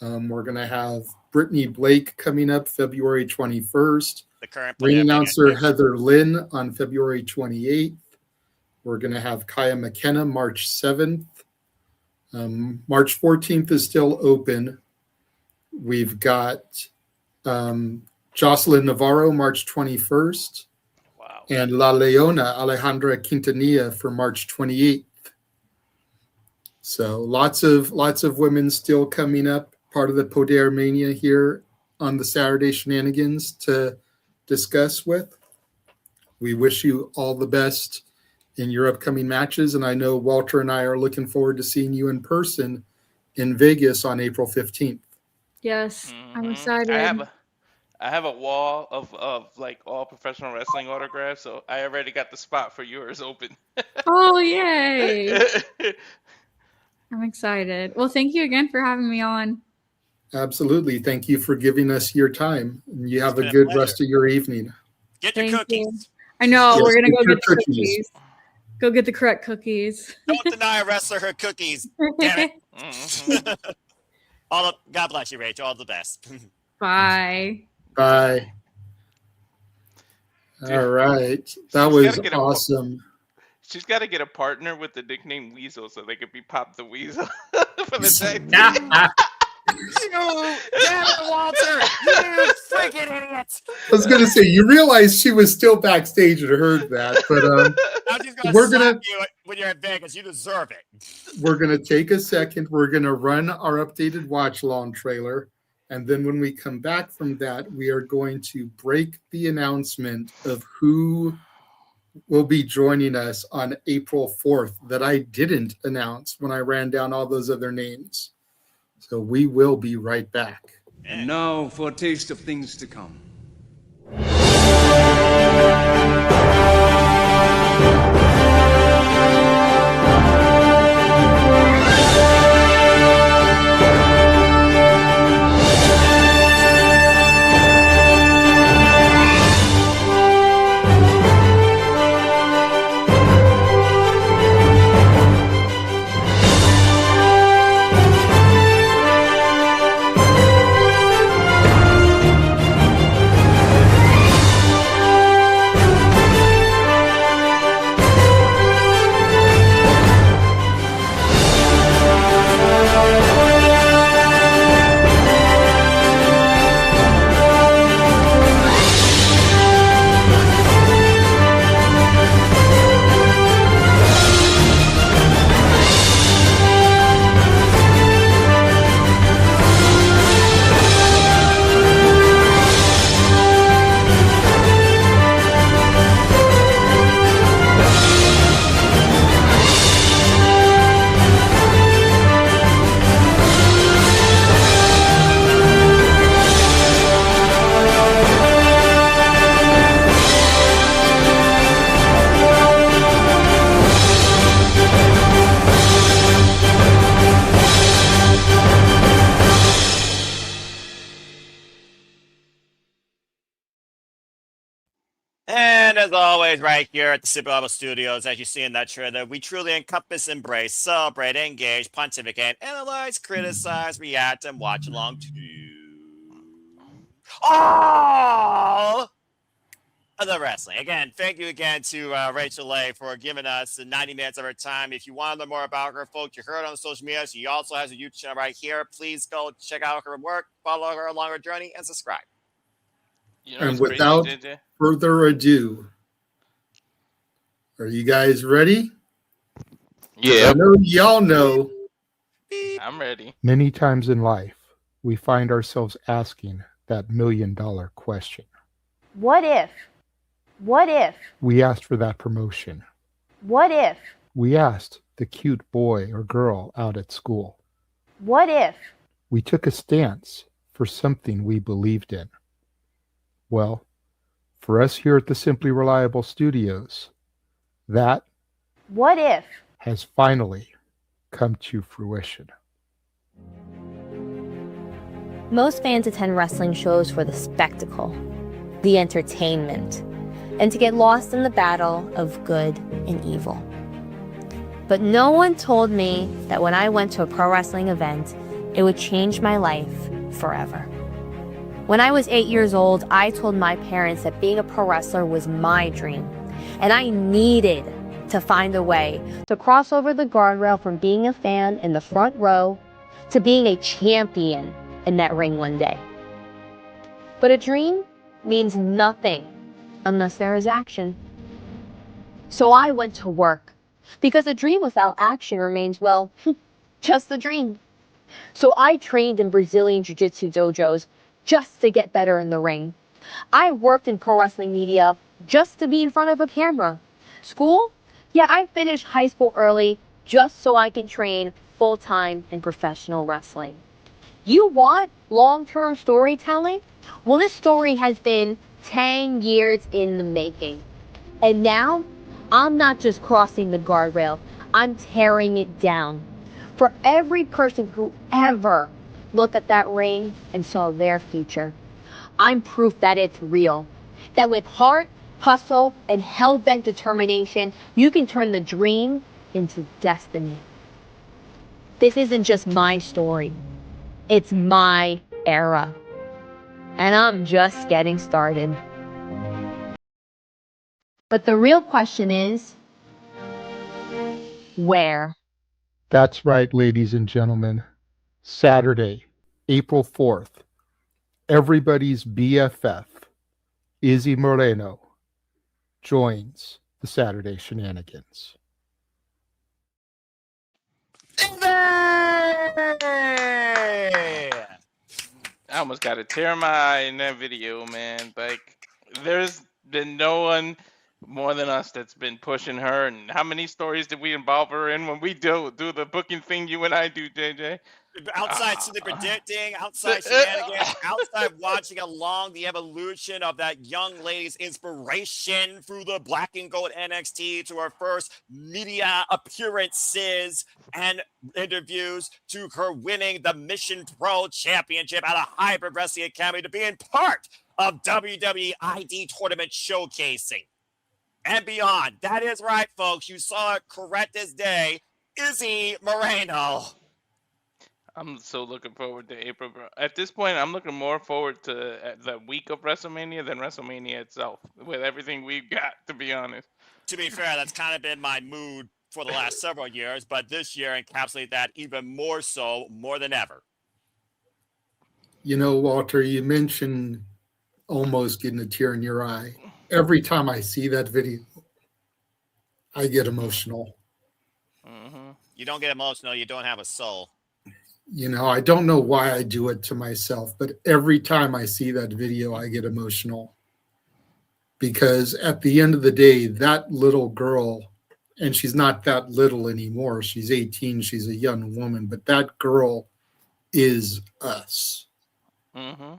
We're going to have Brittany Blake coming up February 21st. The current Ring Podermania announcer champion. Heather Lynn on February 28th. We're going to have Kaya McKenna March 7th. March 14th is still open. We've got Jocelyn Navarro March 21st. Wow. And La Leona Alejandra Quintanilla for March 28th. So lots of women still coming up, part of the Podermania here on the Saturday Shenanigans to discuss with. We wish you all the best in your upcoming matches, and I know Walter and I are looking forward to seeing you in person in Vegas on April 15th. Yes, I'm excited. I have a wall of like all professional wrestling autographs, so I already got the spot for yours open. Oh, yay. I'm excited. Well, thank you again for having me on. Absolutely. Thank you for giving us your time. And you have It's a been a good rest of your evening. Get your cookies. I know. Yes, we're going to get go your get the cookies. cookies. Go get the correct cookies. Don't deny a wrestler her cookies. Damn it. God bless you, Rachel. All the best. Bye. Bye. All right. That was awesome. She's got to get a partner with the nickname Weasel so they could be Pop the Weasel for the tag team. You damn it, Walter! You freaking idiot! I was going to say, you realize she was still backstage and heard that, but I'm just gonna we're slap gonna you when you're in Vegas. You deserve it. we're gonna take a second. We're gonna run our updated watch along trailer, and then when we come back from that, we are going to break the announcement of who will be joining us on April 4th that I didn't announce when I ran down all those other names. So we will be right back. And now for a taste of things to come. And as always, right here at the SPECIAL Studios, as you see in that trailer, we truly encompass, embrace, celebrate, engage, pontificate, analyze, criticize, react, and watch along to all of the wrestling. Again, thank you again to Rachel Lay for giving us 90 minutes of her time. If you want to learn more about her, folks, you heard her on social media. She also has a YouTube channel right here. Please go check out her work, follow her along her journey, and subscribe. You know And what's without crazy, JJ? further ado, are you guys ready? Yeah. I know y'all know. I'm ready. Many times in life, we find ourselves asking that $1 million question. What if? What if? We asked for that promotion. What if? We asked the cute boy or girl out at school. What if? We took a stance for something we believed in. Well, for us here at the Simply Reliable Studios, that What if? has finally come to fruition. Most fans attend wrestling shows for the spectacle, the entertainment, and to get lost in the battle of good and evil. But no one told me that when I went to a pro wrestling event, it would change my life forever. When I was 8 years old, I told my parents that being a pro wrestler was my dream, and I needed to find a way to cross over the guardrail from being a fan in the front row to being a champion in that ring one day. But a dream means nothing unless there is action. So I went to work, because a dream without action remains, well, just a dream. So I trained in Brazilian Jiu-Jitsu dojos just to get better in the ring. I worked in pro wrestling media just to be in front of a camera. School? Yeah, I finished high school early just so I can train full-time in professional wrestling. You want long-term storytelling? Well, this story has been 10 years in the making. And now, I'm not just crossing the guardrail, I'm tearing it down. For every person who ever looked at that ring and saw their future, I'm proof that it's real. That with heart, hustle, and hell-bent determination, you can turn the dream into destiny. This isn't just my story. It's my era. And I'm just getting started. But the real question is, where? That's right, ladies and gentlemen. Saturday, April 4th, everybody's BFF, Izzy Moreno, joins the Saturday Shenanigans. I almost got a tear in my eye in that video, man. Like, there's been no one more than us that's been pushing her. And how many stories did we involve her in when we do the booking thing you and I do, JJ? Outside simply predicting, outside shenanigans, outside watching along the evolution of that young lady's inspiration through the black and gold NXT to her first media appearances and interviews to her winning the Mission Pro Championship at a Hybrid Wrestling Academy to being part of WWE ID Tournament showcasing and beyond. That is right, folks. You saw it correct as day. Izzy Moreno. I'm so looking forward to April. At this point, I'm looking more forward to the week of WrestleMania than WrestleMania itself, with everything we've got, to be honest. To be fair, that's kind of been my mood for the last several years, but this year encapsulated that even more so, more than ever. You know, Walter, you mentioned almost getting a tear in your eye. Every time I see that video, I get emotional. Mm-hmm. You don't get emotional, you don't have a soul. You know, I don't know why I do it to myself, but every time I see that video, I get emotional. Because at the end of the day, that little girl, and she's not that little anymore, she's 18, she's a young woman, but that girl is us. Mm-hmm.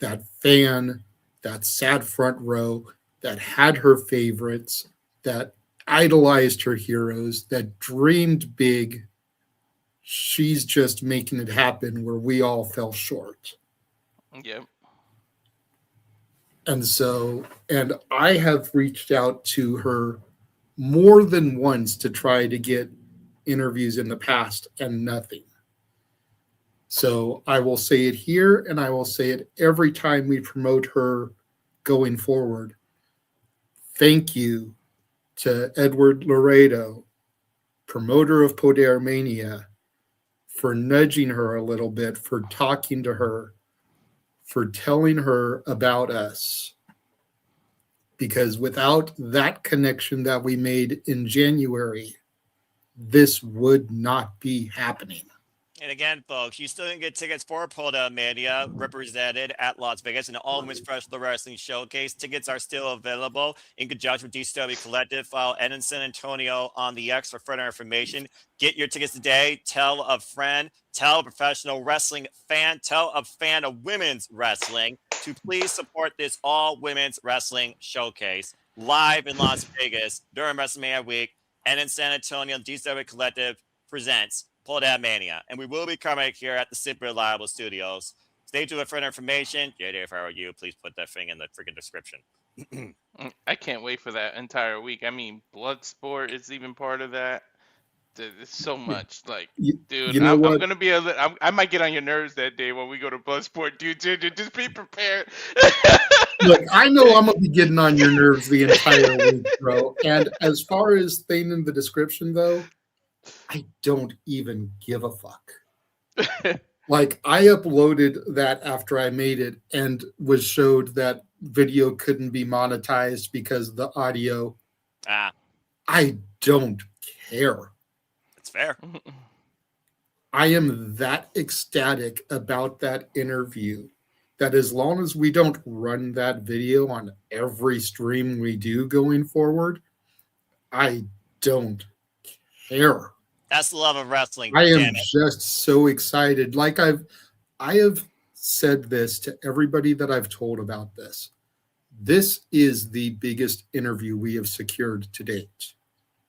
That fan, that sat front row, that had her favorites, that idolized her heroes, that dreamed big. She's just making it happen where we all fell short. Yep. And so, and I have reached out to her more than once to try to get interviews in the past and nothing. So I will say it here and I will say it every time we promote her going forward. Thank you to Edward Laredo, promoter of Podermania, for nudging her a little bit, for talking to her, for telling her about us. Because without that connection that we made in January, this would not be happening. And again, folks, you still can get tickets for Podermania represented at Las Vegas in the All Women's Professional Wrestling Showcase. Tickets are still available in conjunction with DCW Collective. File Ed in San Antonio on the X for further information. Get your tickets today. Tell a friend, tell a professional wrestling fan, tell a fan of women's wrestling to please support this All Women's Wrestling Showcase live in Las Vegas during WrestleMania week. Ed in San Antonio, DCW Collective presents Podermania, and we will be coming here at the Simply Reliable Studios. Stay tuned for further information. JJ, if I were you, please put that thing in the freaking description. I can't wait for that entire week. I mean, Bloodsport is even part of that. There's so much. Like, dude, you know I'm what? gonna be I might get on your nerves that day when we go to Bloodsport, dude. Just be prepared. Look, I know I'm gonna be getting on your nerves the entire week, bro. And as far as staying in the description, though, I don't even give a fuck. Like, I uploaded that after I made it and was showed that video couldn't be monetized because of the audio. I don't care. It's fair. I am that ecstatic about that interview that as long as we don't run that video on every stream we do going forward, I don't care. That's the love of wrestling. I am damn it. just so excited. Like I have said this to everybody that I've told about this. This is the biggest interview we have secured to date.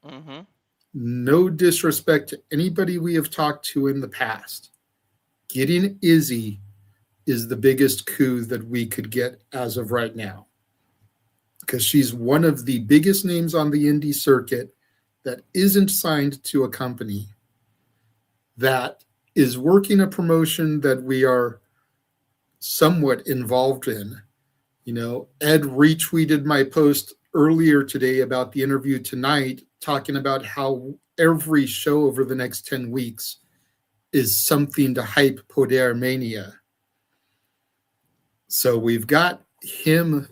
Mm-hmm. No disrespect to anybody we have talked to in the past. Getting Izzy is the biggest coup that we could get as of right now. Because she's one of the biggest names on the indie circuit that isn't signed to a company, that is working a promotion that we are somewhat involved in. You know, Ed retweeted my post earlier today about the interview tonight, talking about how every show over the next 10 weeks is something to hype Podermania. So we've got him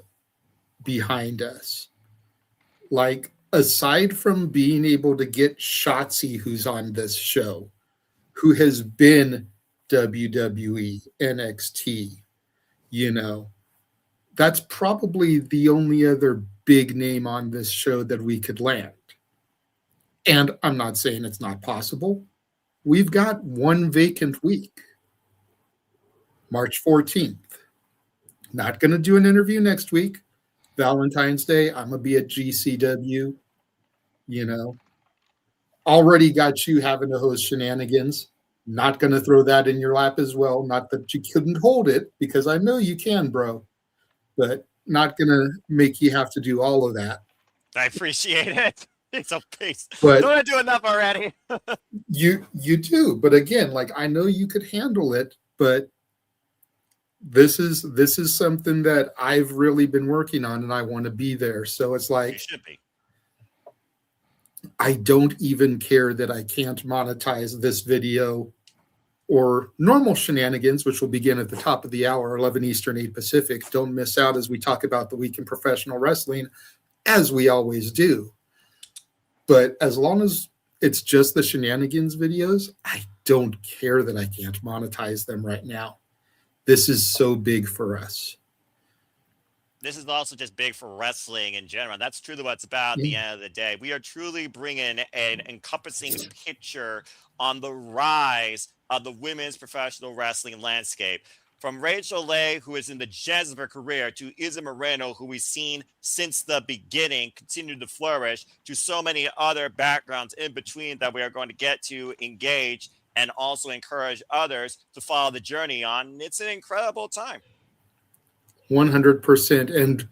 behind us. Like, aside from being able to get Shotzi, who's on this show, who has been WWE, NXT, you know, that's probably the only other big name on this show that we could land. And I'm not saying it's not possible. We've got one vacant week, March 14th. Not going to do an interview next week. Valentine's Day, I'm going to be at GCW. You know, already got you having to host Shenanigans. Not going to throw that in your lap as well. Not that you couldn't hold it, because I know you can, bro. But not going to make you have to do all of that. I appreciate it. It's a piece. But don't I do enough already? you do. But again, like, I know you could handle it, but this is something that I've really been working on, and I want to be there. So it's like, You should be. I don't even care that I can't monetize this video or normal Shenanigans, which will begin at the top of the hour, 11 Eastern, 8 Pacific. Don't miss out as we talk about the week in professional wrestling, as we always do. But as long as it's just the Shenanigans videos, I don't care that I can't monetize them right now. This is so big for us. This is also just big for wrestling in general. That's truly what it's about at the end of the day. We are truly bringing an encompassing picture on the rise of the women's professional wrestling landscape. From Rachel Leigh, who is in the gems of her career, to Izzy Moreno, who we've seen since the beginning continue to flourish, to so many other backgrounds in between that we are going to get to engage and also encourage others to follow the journey on. It's an incredible time. 100%. And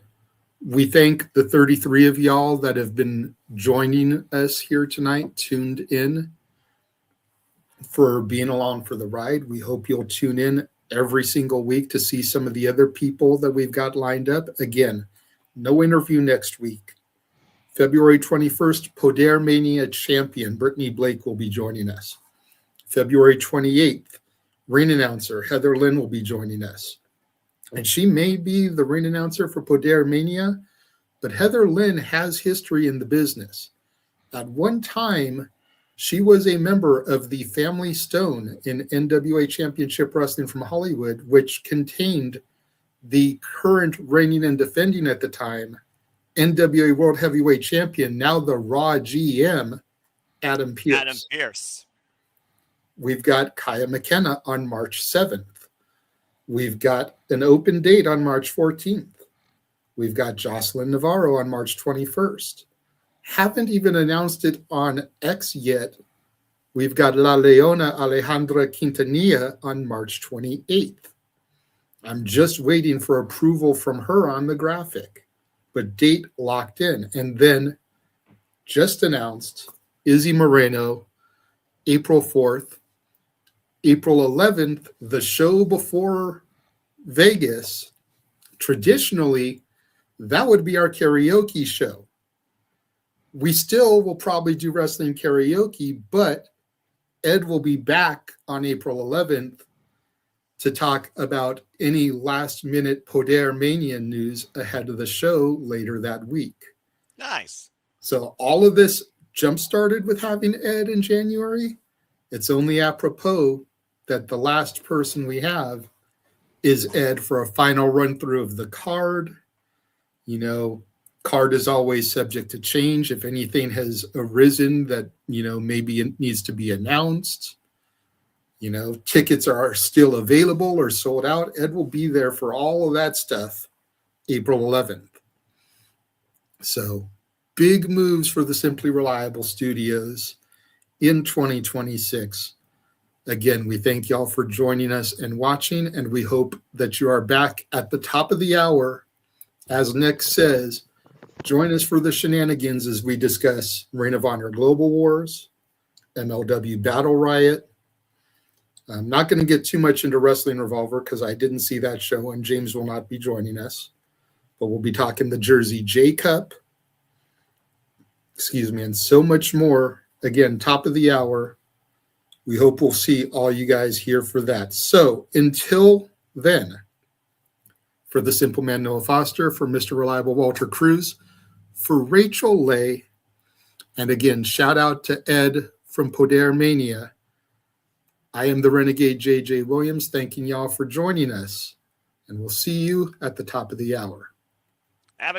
we thank the 33 of y'all that have been joining us here tonight, tuned in, for being along for the ride. We hope you'll tune in every single week to see some of the other people that we've got lined up. Again, no interview next week. February 21st, Podermania champion Brittany Blake will be joining us. February 28th, ring announcer Heather Lynn will be joining us. And she may be the ring announcer for Podermania, but Heather Lynn has history in the business. At one time, she was a member of the Family Stone in NWA Championship Wrestling from Hollywood, which contained the current reigning and defending at the time NWA World Heavyweight Champion, now the Raw GM, Adam Pearce. Adam Pearce. We've got Kaya McKenna on March 7th. We've got an open date on March 14th. We've got Jocelyn Navarro on March 21st. Haven't even announced it on X yet. We've got La Leona Alejandra Quintanilla on March 28th. I'm just waiting for approval from her on the graphic, but date locked in. And then just announced Izzy Moreno, April 4th. April 11th, the show before Vegas, traditionally, that would be our karaoke show. We still will probably do wrestling karaoke, but Ed will be back on April 11th to talk about any last-minute Podermania news ahead of the show later that week. Nice. So all of this jump-started with having Ed in January, It's only apropos that the last person we have is Ed for a final run through of the card. You know, card is always subject to change. If anything has arisen that, you know, maybe it needs to be announced, you know, tickets are still available or sold out. Ed will be there for all of that stuff April 11th. So big moves for the Simply Reliable Studios in 2026. Again, we thank y'all for joining us and watching, and we hope that you are back at the top of the hour. As Nick says, join us for the shenanigans as we discuss Reign of Honor Global Wars, MLW Battle Riot. I'm not going to get too much into Wrestling Revolver because I didn't see that show, and James will not be joining us. But we'll be talking the Jersey J Cup, and so much more. Again, top of the hour. We hope we'll see all you guys here for that. So until then, for the Simple Man Noah Foster, for Mr. Reliable Walter Cruz, for Rachel Lay, and again, shout out to Ed from Podermania. I am the Renegade JJ Williams, thanking y'all for joining us, and we'll see you at the top of the hour. Have a good